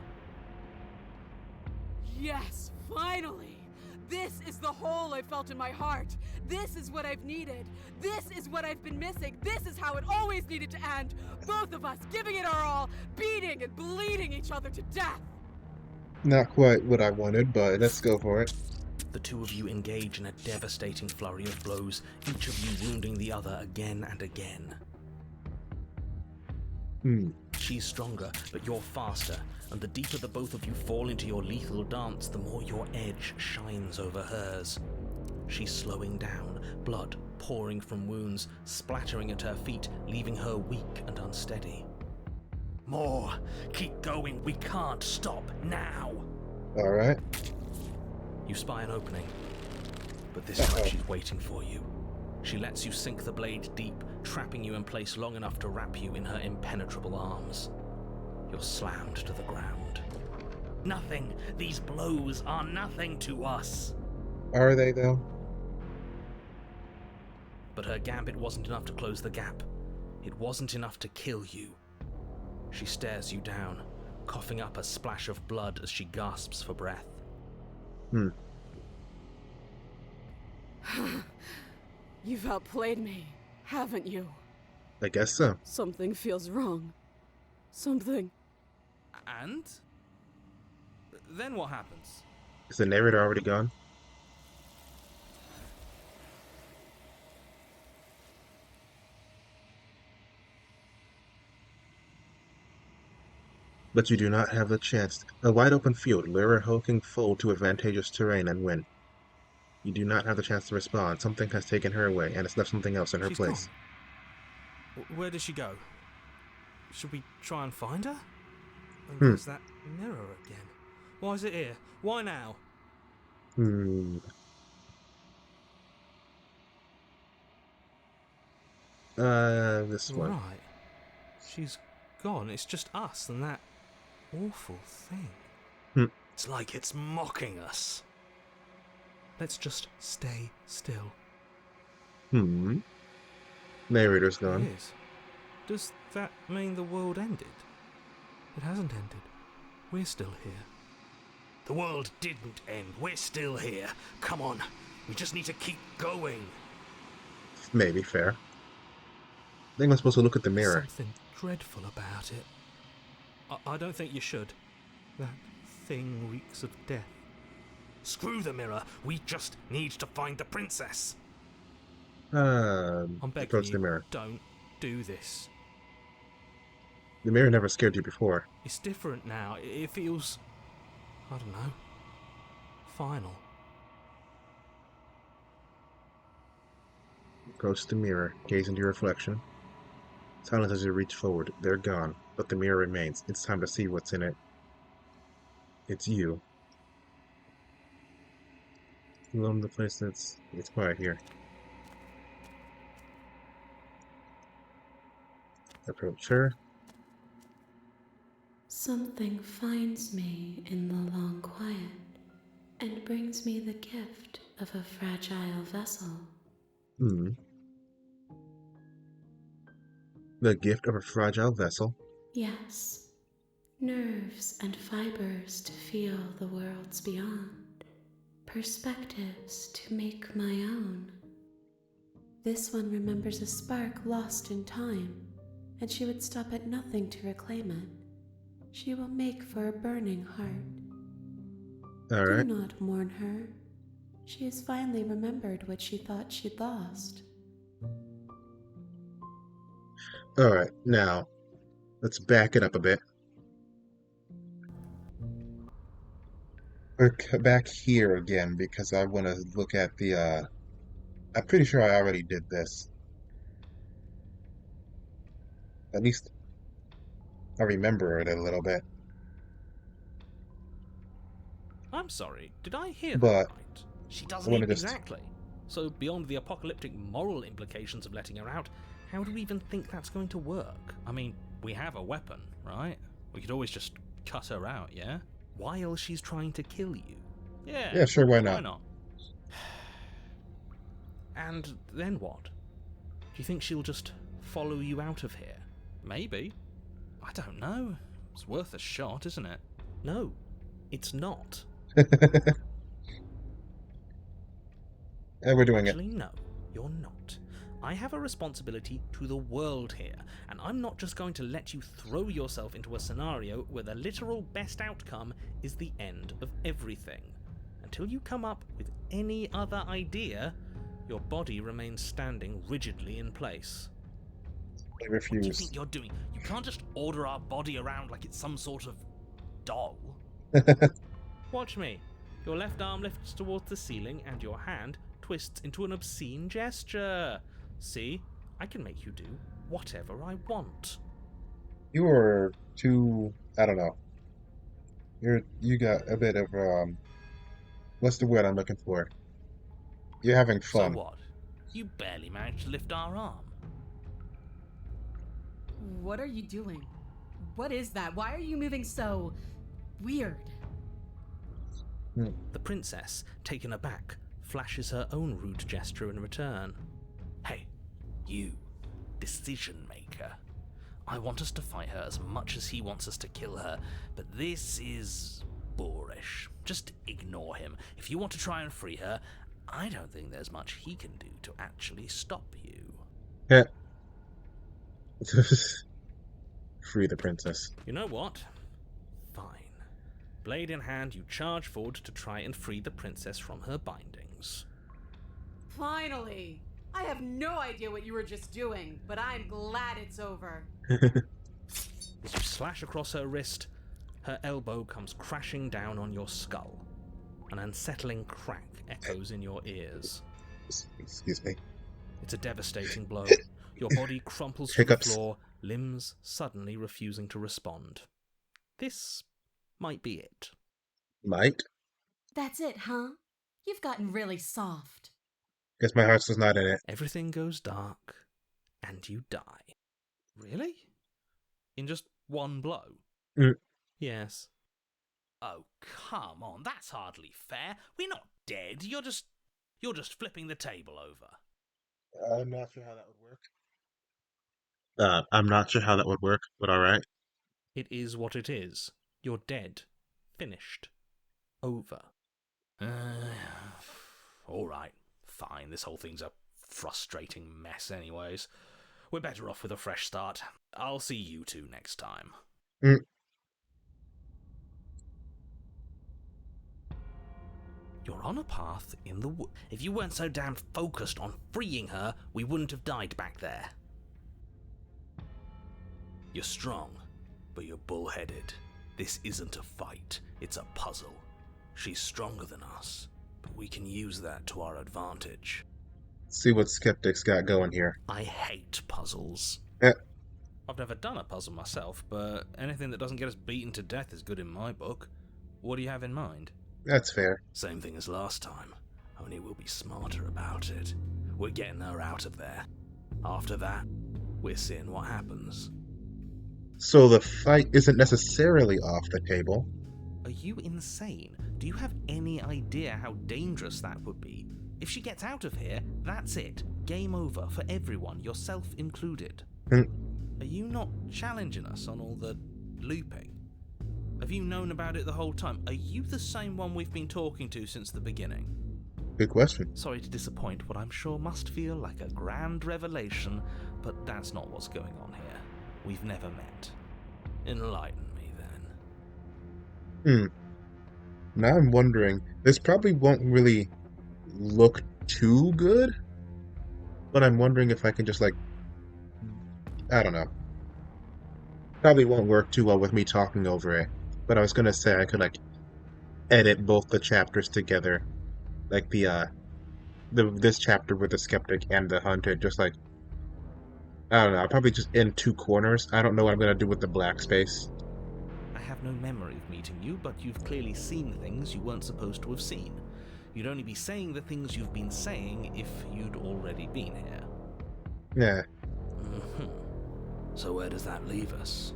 Yes, finally! This is the hole I felt in my heart. This is what I've needed. This is what I've been missing. This is how it always needed to end. Both of us giving it our all, beating and bleeding each other to death. Not quite what I wanted, but let's go for it. The two of you engage in a devastating flurry of blows, each of you wounding the other again and again. She's stronger, but you're faster, and the deeper the both of you fall into your lethal dance, the more your edge shines over hers. She's slowing down, blood pouring from wounds, splattering at her feet, leaving her weak and unsteady. More! Keep going! We can't stop now! Alright. You spy an opening, but this time she's waiting for you. She lets you sink the blade deep, trapping you in place long enough to wrap you in her impenetrable arms. You're slammed to the ground. Nothing! These blows are nothing to us! Are they, though? But her gambit wasn't enough to close the gap. It wasn't enough to kill you. She stares you down, coughing up a splash of blood as she gasps for breath. You've outplayed me, haven't you? I guess so. Something feels wrong. Something. And? Then what happens? Is the narrator already gone? But you do not have the chance. A wide open field, lure a hulking foe to advantageous terrain and win. You do not have the chance to respond. Something has taken her away, and it's left something else in her place. Gone. Where did she go? Should we try and find her? And Hmm. there's that mirror again. Why is it here? Why now? This one. Right. She's gone. It's just us and that awful thing. Hmm. It's like it's mocking us. Let's just stay still. Narrator's It gone. is. Does that mean the world ended? It hasn't ended. We're still here. The world didn't end. We're still here. Come on. We just need to keep going. Maybe fair. I think I'm supposed to look at the There's mirror. something dreadful about it. I don't think you should. That thing reeks of death. Screw the mirror. We just need to find the princess. I'm begging Approach you, the mirror. don't do this. The mirror never scared you before. It's different now. It feels, I don't know, final. Approach the mirror. Gaze into your reflection. Silence as you reach forward. They're gone, but the mirror remains. It's time to see what's in it. It's you. Alone the place it's quiet here. Approach her. Something finds me in the long quiet and brings me the gift of a fragile vessel. The gift of a fragile vessel. Yes, nerves and fibers to feel the worlds beyond, perspectives to make my own. This one remembers a spark lost in time, and she would stop at nothing to reclaim it. She will make for a burning heart. Alright. Do not mourn her. She has finally remembered what she thought she'd lost. Alright, now, let's back it up a bit. We're back here again because I want to look at the, I'm pretty sure I already did this. At least I remember it a little bit. I'm sorry, did I hear But that right? She doesn't wanna eat just- exactly. So beyond the apocalyptic moral implications of letting her out, how do we even think that's going to work? I mean, we have a weapon, right? We could always just cut her out, yeah? While she's trying to kill you. Yeah, sure, why not? Why not? And then what? Do you think she'll just follow you out of here? Maybe. I don't know. It's worth a shot, isn't it? No, it's not. And we're doing Actually, no, you're not. I have a responsibility to the world here, and I'm not just going to let you throw yourself into a scenario where the literal best outcome is the end of everything. Until you come up with any other idea, your body remains standing rigidly in place. I What do you refuse. think you're doing? You can't just order our body around like it's some sort of doll. Watch me. Your left arm lifts towards the ceiling and your hand twists into an obscene gesture. See? I can make you do whatever I want. You are too, I don't know. You got a bit of, what's the word I'm looking for? You're having So fun. what? You barely managed to lift our arm. What are you doing? What is that? Why are you moving so weird? The princess, taken aback, flashes her own rude gesture in return. Hey, you, decision maker. I want us to fight her as much as he wants us to kill her, but this is boorish. Just ignore him. If you want to try and free her, I don't think there's much he can do to actually stop you. Yeah. Free the princess. You know what? Fine. Blade in hand, you charge forward to try and free the princess from her bindings. Finally! I have no idea what you were just doing, but I'm glad it's over. As you slash across her wrist, her elbow comes crashing down on your skull. An unsettling crack echoes in your ears. Excuse me. It's a devastating blow. Your body crumples to Hiccups. the floor, limbs suddenly refusing to respond. This might be it. Might? That's it, huh? You've gotten really soft. Guess my heart's just not in it. Everything goes dark, and you die. Really? In just one blow? Mm. Yes. Oh, come on, that's hardly fair. We're not dead. You're just flipping the table over. I'm not sure how that would work. I'm not sure how that would work, but alright. It is what it is. You're dead. Finished. Over. All right, fine. This whole thing's a frustrating mess anyways. We're better off with a fresh start. I'll see you two next time. Mm. You're on a path in the wood. If you weren't so damn focused on freeing her, we wouldn't have died back there. You're strong, but you're bullheaded. This isn't a fight, it's a puzzle. She's stronger than us, but we can use that to our advantage. See what Skeptic's got going here. I hate puzzles. I've never done a puzzle myself, but anything that doesn't get us beaten to death is good in my book. What do you have in mind? That's fair. Same thing as last time, only we'll be smarter about it. We're getting her out of there. After that, we're seeing what happens. So the fight isn't necessarily off the table. Are you insane? Do you have any idea how dangerous that would be? If she gets out of here, that's it. Game over for everyone, yourself included. Hmm. Are you not challenging us on all the looping? Have you known about it the whole time? Are you the same one we've been talking to since the beginning? Good question. Sorry to disappoint what I'm sure must feel like a grand revelation, but that's not what's going on here. We've never met. Enlighten me then. Now I'm wondering, this probably won't really look too good, but I'm wondering if I can just, like, I don't know. Probably won't work too well with me talking over it, but I was gonna say I could, like, edit both the chapters together. Like this chapter with the Skeptic and the Hunter, just like, I don't know, I'll probably just in two corners. I don't know what I'm gonna do with the black space. I have no memory of meeting you, but you've clearly seen things you weren't supposed to have seen. You'd only be saying the things you've been saying if you'd already been here. Yeah. So where does that leave us?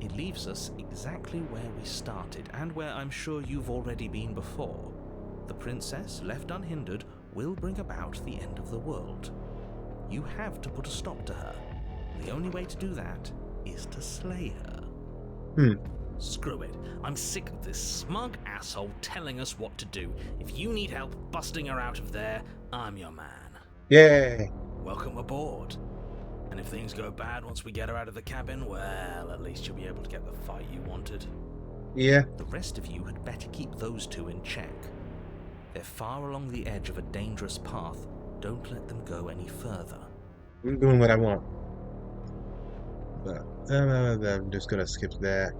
It leaves us exactly where we started, and where I'm sure you've already been before. The princess, left unhindered, will bring about the end of the world. You have to put a stop to her. The only way to do that is to slay her. Screw it. I'm sick of this smug asshole telling us what to do. If you need help busting her out of there, I'm your man. Yay! Welcome aboard. And if things go bad once we get her out of the cabin, well, at least you'll be able to get the fight you wanted. Yeah. The rest of you had better keep those two in check. They're far along the edge of a dangerous path. Don't let them go any further. I'm doing what I want. But I'm just gonna skip that.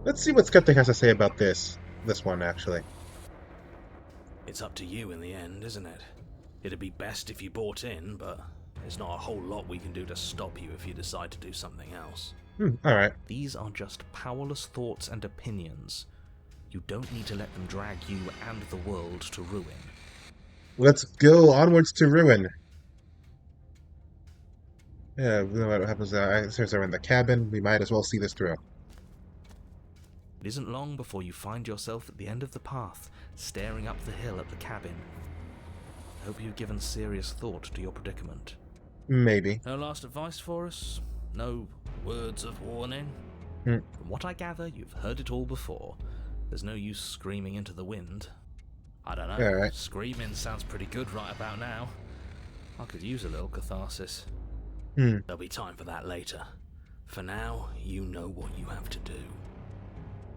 Let's see what Skeptic has to say about this one, actually. It's up to you in the end, isn't it? It'd be best if you bought in, but there's not a whole lot we can do to stop you if you decide to do something else. Alright. These are just powerless thoughts and opinions. You don't need to let them drag you and the world to ruin. Let's go onwards to ruin. Yeah, we know what happens since they're in the cabin, we might as well see this through. It isn't long before you find yourself at the end of the path, staring up the hill at the cabin. I hope you've given serious thought to your predicament. Maybe. No last advice for us? No words of warning? Hmm. From what I gather, you've heard it all before. There's no use screaming into the wind. I don't know. Alright. Screaming sounds pretty good right about now. I could use a little catharsis. There'll be time for that later. For now, you know what you have to do.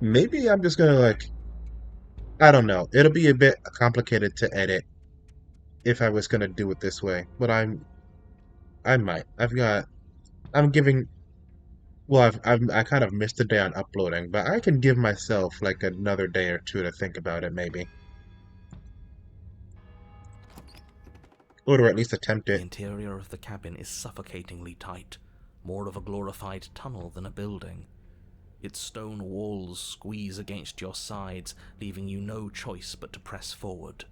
Maybe I'm just gonna, like, I don't know. It'll be a bit complicated to edit if I was gonna do it this way, but I might. I'm giving. Well, I kind of missed a day on uploading, but I can give myself like another day or two to think about it, maybe. Or at least attempt The it. interior of the cabin is suffocatingly tight, more of a glorified tunnel than a building. Its stone walls squeeze against your sides, leaving you no choice but to press forward.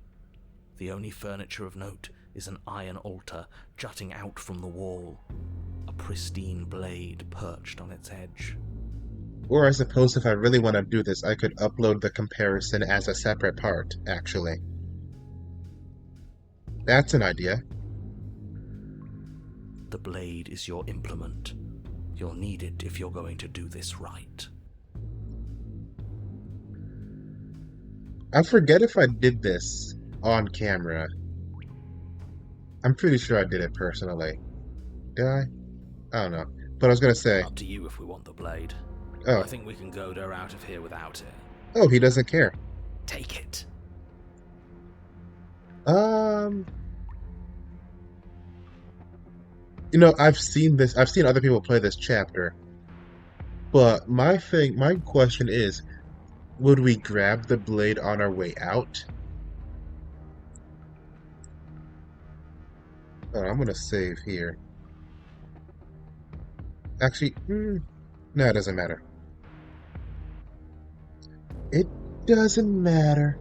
The only furniture of note is an iron altar jutting out from the wall, a pristine blade perched on its edge. Or I suppose if I really want to do this, I could upload the comparison as a separate part, actually. That's an idea. The blade is your implement. You'll need it if you're going to do this right. I forget if I did this on camera. I'm pretty sure I did it personally. Did I? I don't know. But I was gonna say, Up to you if we want the blade. oh, I think we can goad her out of here without it. oh, he doesn't care. Take it. You know, I've seen other people play this chapter, but my question is, would we grab the blade on our way out? Oh, I'm gonna save here. Actually, no, it doesn't matter. It doesn't matter.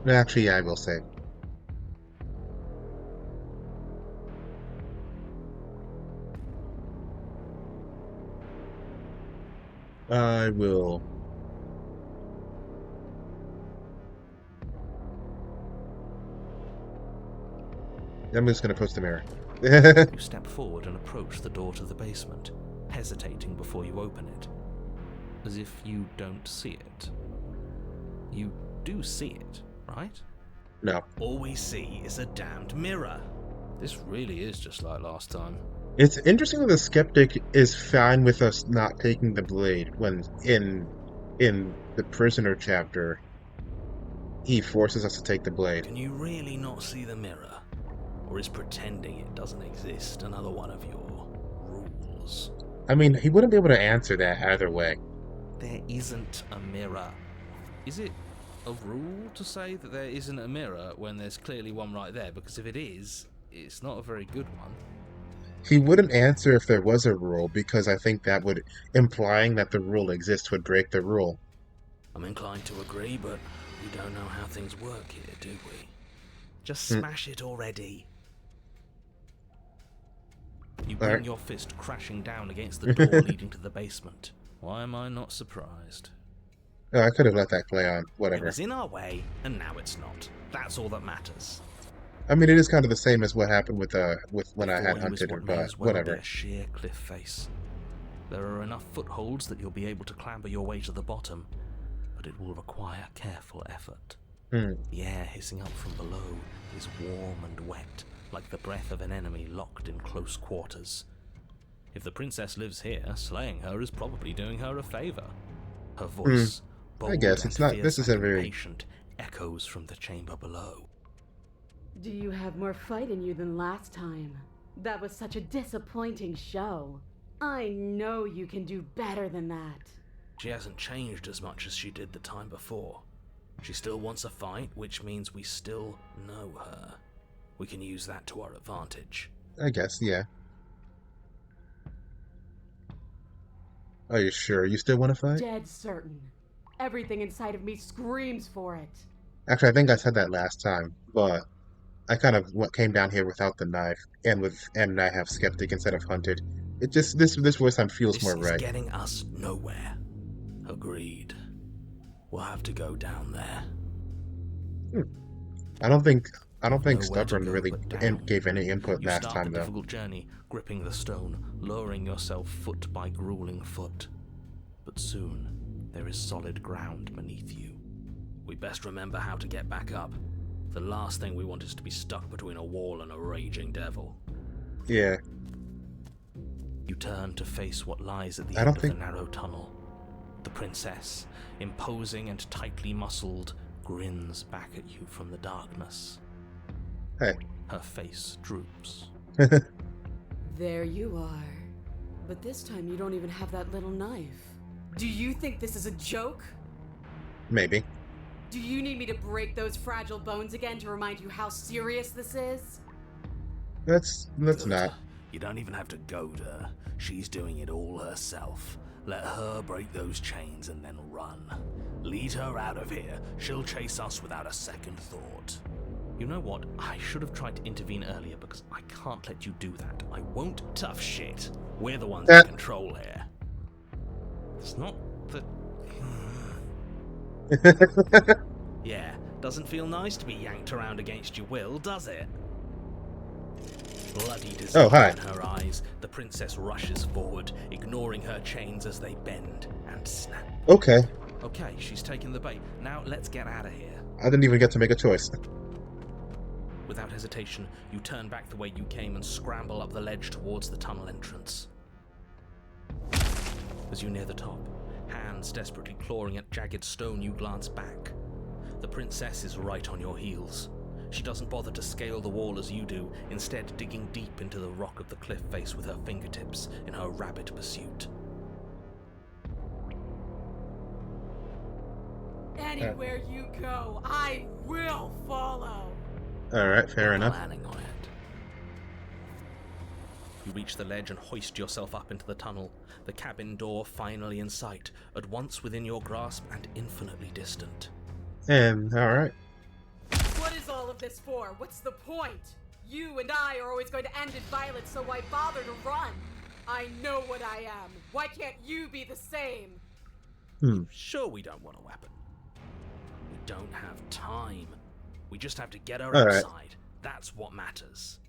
No, actually, yeah, I will save. I will. I'm just gonna post a mirror. You step forward and approach the door to the basement, hesitating before you open it, as if you don't see it. You do see it, right? No. All we see is a damned mirror. This really is just like last time. It's interesting that the Skeptic is fine with us not taking the blade when in the prisoner chapter he forces us to take the blade. Can you really not see the mirror? Or is pretending it doesn't exist another one of your rules? I mean, he wouldn't be able to answer that either way. There isn't a mirror. Is it a rule to say that there isn't a mirror when there's clearly one right there? Because if it is, it's not a very good one. He wouldn't answer if there was a rule, because I think that would, implying that the rule exists, would break the rule. I'm inclined to agree, but we don't know how things work here, do we? Just smash it already. You bring your fist crashing down against the door leading to the basement. Why am I not surprised? Oh, I could have let that play on. It Whatever. was in our way, and now it's not. That's all that matters. I mean, it is kind of the same as what happened with when I had Before you is hunted her, what may but as well be whatever. a sheer cliff face. There are enough footholds that you'll be able to clamber your way to the bottom, but it will require careful effort. The air hissing up from below is warm and wet, like the breath of an enemy locked in close quarters. If the princess lives here, slaying her is probably doing her a favor. Her voice, bold I guess and it's not. fierce This is and a very. impatient, echoes from the chamber below. Do you have more fight in you than last time? That was such a disappointing show. I know you can do better than that. She hasn't changed as much as she did the time before. She still wants a fight, which means we still know her. We can use that to our advantage. I guess, yeah. Are you sure you still want to fight? Dead certain. Everything inside of me screams for it. Actually, I think I said that last time, but I kind of came down here without the knife, and I have Skeptic instead of Hunted. It just this voice time feels more This is right. getting us nowhere. Agreed. We'll have to go down there. I don't think Nowhere to Stubborn go really but down. gave any input You last start time the though. difficult journey, gripping the stone, lowering yourself foot by grueling foot. But soon, there is solid ground beneath you. We best remember how to get back up. The last thing we want is to be stuck between a wall and a raging devil. Yeah, You turn to face what lies at the I end don't of think- the narrow tunnel. The princess, imposing and tightly muscled, grins back at you from the darkness. hey. Her face droops. There you are. But this time you don't even have that little knife. Do you think this is a joke? Maybe. Do you need me to break those fragile bones again to remind you how serious this is? Let's Good. not. You don't even have to goad her. She's doing it all herself. Let her break those chains and then run. Lead her out of here. She'll chase us without a second thought. You know what? I should have tried to intervene earlier because I can't let you do that. I won't. Tough shit. We're the ones in control here. It's not that... Yeah, doesn't feel nice to be yanked around against your will, does it? Bloody desire hi. in her eyes, the princess rushes forward, ignoring her chains as they bend and snap. Okay. Okay, she's taken the bait. Now let's get out of here. I didn't even get to make a choice. Without hesitation, you turn back the way you came and scramble up the ledge towards the tunnel entrance. As you near the top, hands desperately clawing at jagged stone, you glance back. The princess is right on your heels. She doesn't bother to scale the wall as you do, instead digging deep into the rock of the cliff face with her fingertips in her rabid pursuit. Anywhere you go, I will follow. Alright, fair enough. Planning on it. You reach the ledge and hoist yourself up into the tunnel, the cabin door finally in sight, at once within your grasp and infinitely distant. And, alright. What is all of this for? What's the point? You and I are always going to end in violence, so why bother to run? I know what I am. Why can't you be the same? Sure, we don't want a weapon. We don't have time. We just have to get her All right. outside. That's what matters.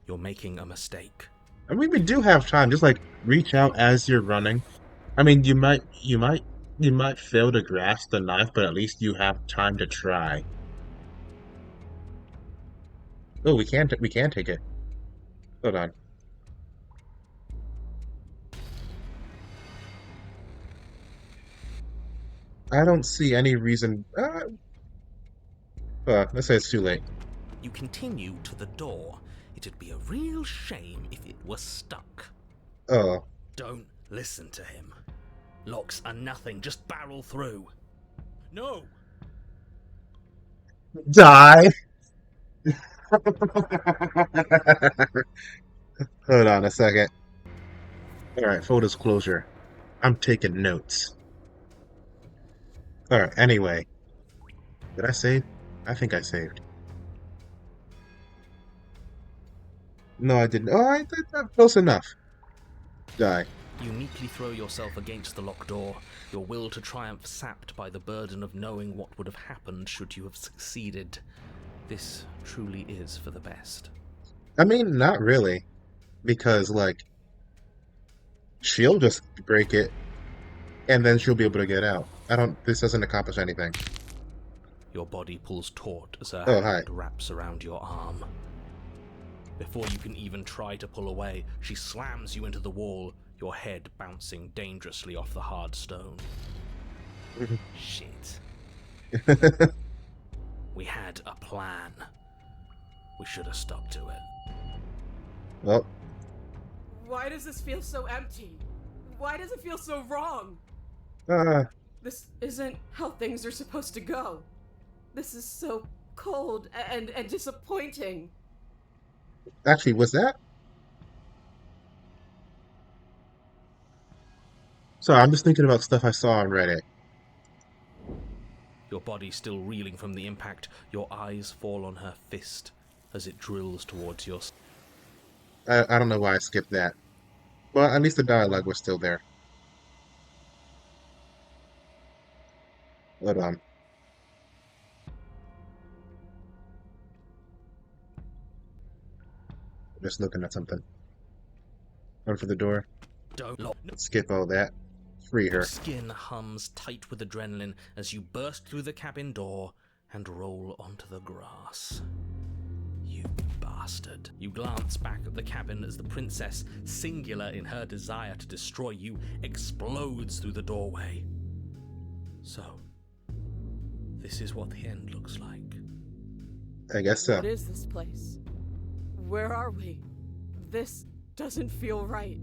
You're making a mistake. I mean, we do have time. Just, like, reach out as you're running. I mean, you might fail to grasp the knife, but at least you have time to try. Oh, we can take it. Hold on. I don't see any reason. Let's say it's too late. You continue to the door. It'd be a real shame if it were stuck. Oh, Don't listen to him. Locks are nothing. Just barrel through. No! die! Hold on a second. Alright, full disclosure. I'm taking notes. Alright, anyway. Did I save? I think I saved. No, I didn't. Oh, I did that close enough. Die. You neatly throw yourself against the locked door, your will to triumph sapped by the burden of knowing what would have happened should you have succeeded. This truly is for the best. I mean, not really. Because, like, she'll just break it, and then she'll be able to get out. This doesn't accomplish anything. Your body pulls taut as her Oh, hand hi. wraps around your arm. Before you can even try to pull away, she slams you into the wall, your head bouncing dangerously off the hard stone. Shit. We had a plan. We should have stuck to it. Well, Why does this feel so empty? Why does it feel so wrong? This isn't how things are supposed to go. This is so cold and disappointing. actually, was that? Sorry, I'm just thinking about stuff I saw on Reddit. Your body still reeling from the impact, your eyes fall on her fist as it drills towards your... I don't know why I skipped that. Well, at least the dialogue was still there. Hold on. Just looking at something. Run for the door. Don't lock. Skip all that. Free her. Your skin hums tight with adrenaline as you burst through the cabin door and roll onto the grass. You bastard. You glance back at the cabin as the princess, singular in her desire to destroy you, explodes through the doorway. So, this is what the end looks like. I guess so. What is this place? Where are we? This doesn't feel right.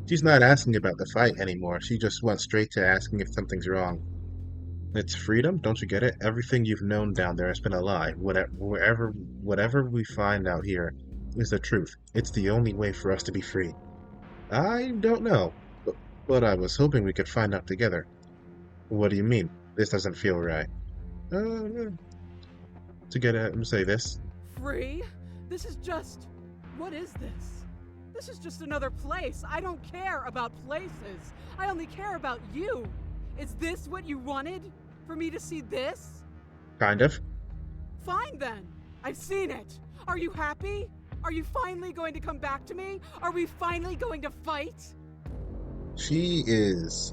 She's not asking about the fight anymore. She just went straight to asking if something's wrong. It's freedom, don't you get it? Everything you've known down there has been a lie. Whatever we find out here is the truth. It's the only way for us to be free. I don't know, but I was hoping we could find out together. What do you mean? This doesn't feel right. To get at say this. Free? This is just... What is this? This is just another place. I don't care about places. I only care about you. Is this what you wanted? For me to see this? Kind of. Fine then. I've seen it. Are you happy? Are you finally going to come back to me? Are we finally going to fight? She is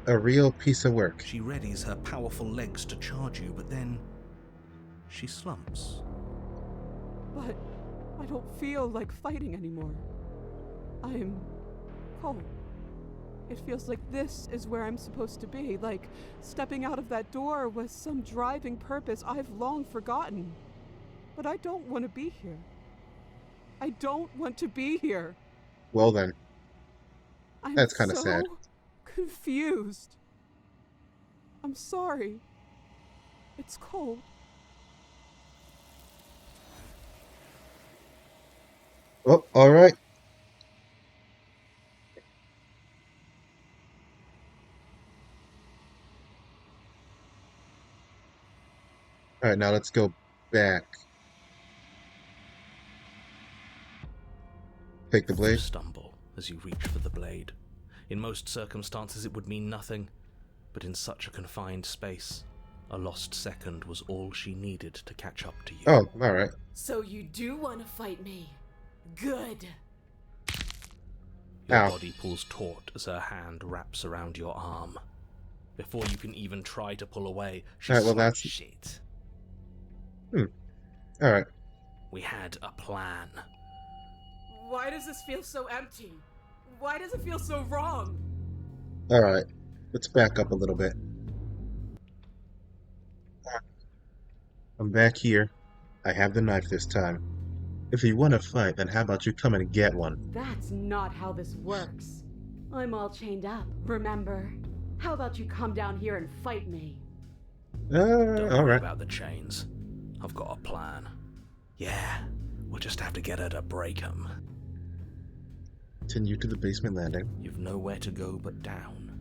a real piece of work. She readies her powerful legs to charge you, but then she slumps. But I don't feel like fighting anymore. I'm cold. It feels like this is where I'm supposed to be, like stepping out of that door was some driving purpose I've long forgotten. But I don't want to be here. I don't want to be here. Well then, I'm that's kind of sad. Confused. I'm sorry. It's cold. Oh, alright. Alright, now let's go back. Take the blade. You stumble as you reach for the blade. In most circumstances it would mean nothing, but in such a confined space, a lost second was all she needed to catch up to you. Oh, alright. So you do want to fight me? Good. Your Ow. body pulls taut as her hand wraps around your arm. Before you can even try to pull away, she Alright, well, slaps that's- shit. Alright. We had a plan. Why does this feel so empty? Why does it feel so wrong? Alright. Let's back up a little bit. I'm back here. I have the knife this time. If you want to fight, then how about you come and get one? That's not how this works. I'm all chained up, remember? How about you come down here and fight me? Don't worry alright. about the chains. I've got a plan. Yeah, we'll just have to get her to break 'em. Continue to the basement landing. You've nowhere to go but down.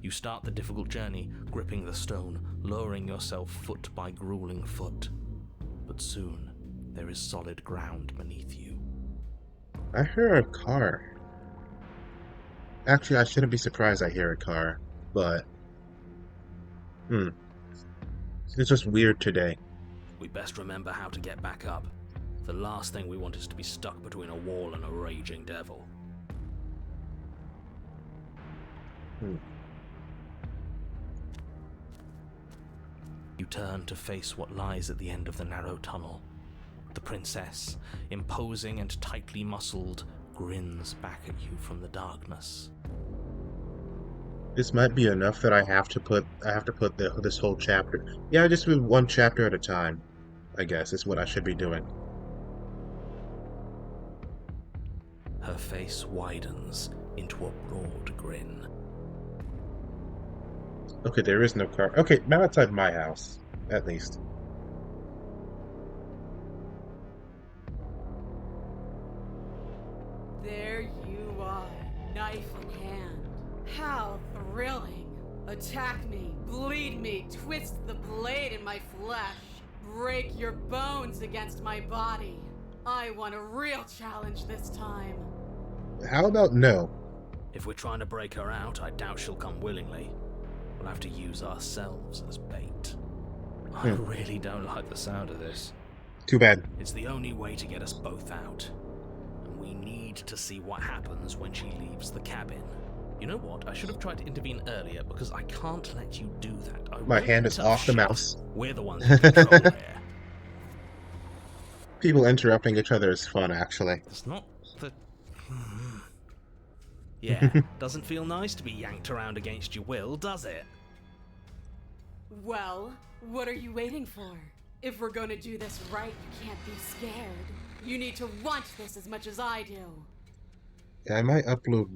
You start the difficult journey, gripping the stone, lowering yourself foot by grueling foot. But soon, there is solid ground beneath you. I hear a car. Actually, I shouldn't be surprised I hear a car, but... It's just weird today. We best remember how to get back up. The last thing we want is to be stuck between a wall and a raging devil. You turn to face what lies at the end of the narrow tunnel. The princess, imposing and tightly muscled, grins back at you from the darkness. This might be enough that I have to put this whole chapter. Yeah, just do one chapter at a time, I guess, is what I should be doing. Her face widens into a broad grin. Okay, there is no car. Okay, not outside my house, at least. There you are, knife in hand. How thrilling. Attack me, bleed me, twist the blade in my flesh. Break your bones against my body. I want a real challenge this time. How about no? If we're trying to break her out, I doubt she'll come willingly. We'll have to use ourselves as bait. I really don't like the sound of this. Too bad. It's the only way to get us both out. And we need to see what happens when she leaves the cabin. You know what? I should have tried to intervene earlier because I can't let you do that. My hand is off the mouse. We're the ones in control here. People interrupting each other is fun, actually. It's not the... Yeah, doesn't feel nice to be yanked around against your will, does it? Well, what are you waiting for? If we're gonna do this right, you can't be scared. You need to want this as much as I do. Yeah, I might upload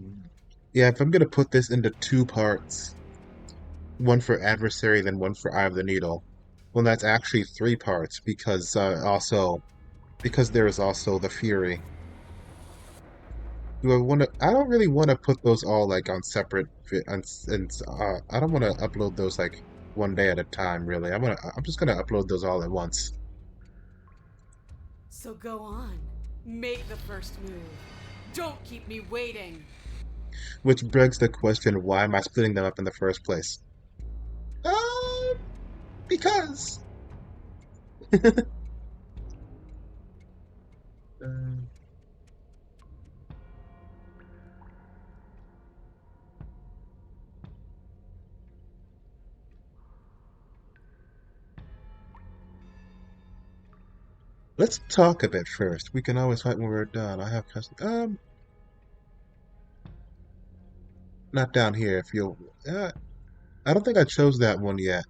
Yeah, if I'm gonna put this into two parts, one for Adversary, then one for Eye of the Needle, well, that's actually three parts because there is also the Fury. Do I want to? I don't really want to put those all like on separate. I don't want to upload those like one day at a time. Really, I'm just gonna upload those all at once. So go on. Make the first move. Don't keep me waiting. Which begs the question: why am I splitting them up in the first place? Uh, because. Uh, let's talk a bit first. We can always fight when we're done. I have custom. Not down here. If you'll. I don't think I chose that one yet.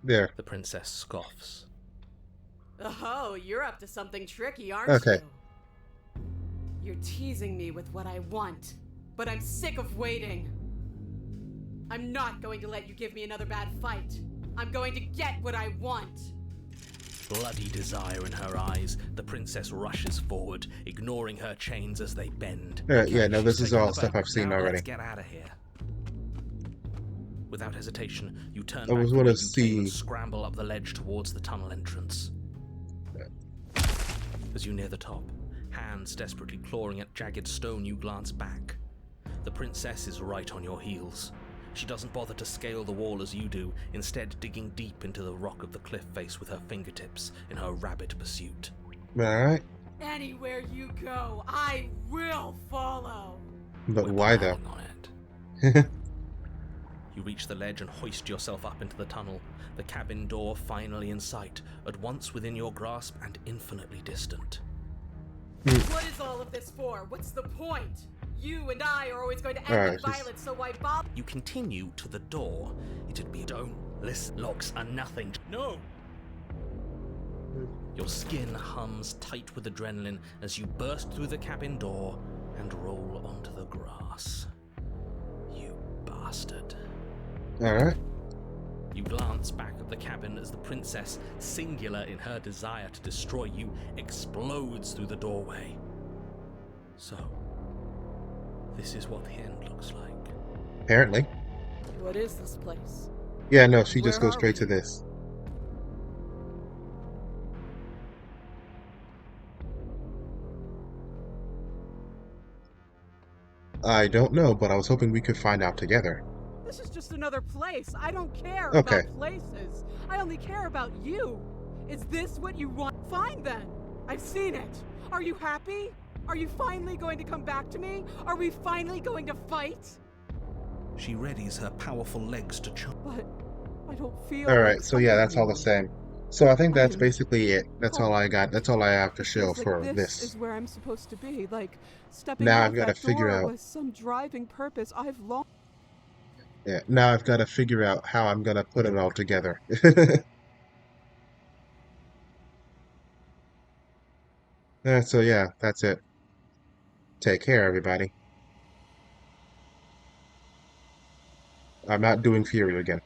There. The princess scoffs. Oh, you're up to something tricky, aren't Okay. you? You're teasing me with what I want, but I'm sick of waiting. I'm not going to let you give me another bad fight. I'm going to get what I want. Bloody desire in her eyes, the princess rushes forward, ignoring her chains as they bend. Yeah. No, this she's is taken all the stuff bait. I've seen Now already. let's get out of here. Without hesitation, you turn I back was the gonna way you came and see. scramble up the ledge towards the tunnel entrance. As you near the top, hands desperately clawing at jagged stone, you glance back. The princess is right on your heels. She doesn't bother to scale the wall as you do, instead digging deep into the rock of the cliff face with her fingertips in her rabid pursuit. Alright. Anywhere you go, I will follow. But We're why though? planning on it. You reach the ledge and hoist yourself up into the tunnel, the cabin door finally in sight, at once within your grasp and infinitely distant. What is all of this for? What's the point? You and I are always going to end Alright, in violence, so why bother? You continue to the door. It'd be don't listen. Locks are nothing. No! Your skin hums tight with adrenaline as you burst through the cabin door and roll onto the grass. You bastard. Alright. You glance back at the cabin as the princess, singular in her desire to destroy you, explodes through the doorway. So, this is what the end looks like. Apparently. What is this place? Yeah, no, she just Where goes are straight we? to this. I don't know, but I was hoping we could find out together. This is just another place. I don't care Okay. about places. I only care about you. Is this what you want? Fine then. I've seen it. Are you happy? Are you finally going to come back to me? Are we finally going to fight? She readies her powerful legs to charge. But I don't feel Alright, like so yeah, fighting that's all the anymore. same. So I think that's I'm basically it. That's all I got. That's all I have to It show feels like for this this. is where I'm supposed to be. Like stepping Now out I've of got to that figure door out. was some driving purpose I've long. Yeah, now I've got to figure out how I'm gonna put it all together. So yeah, that's it. Take care, everybody. I'm not doing Fury again.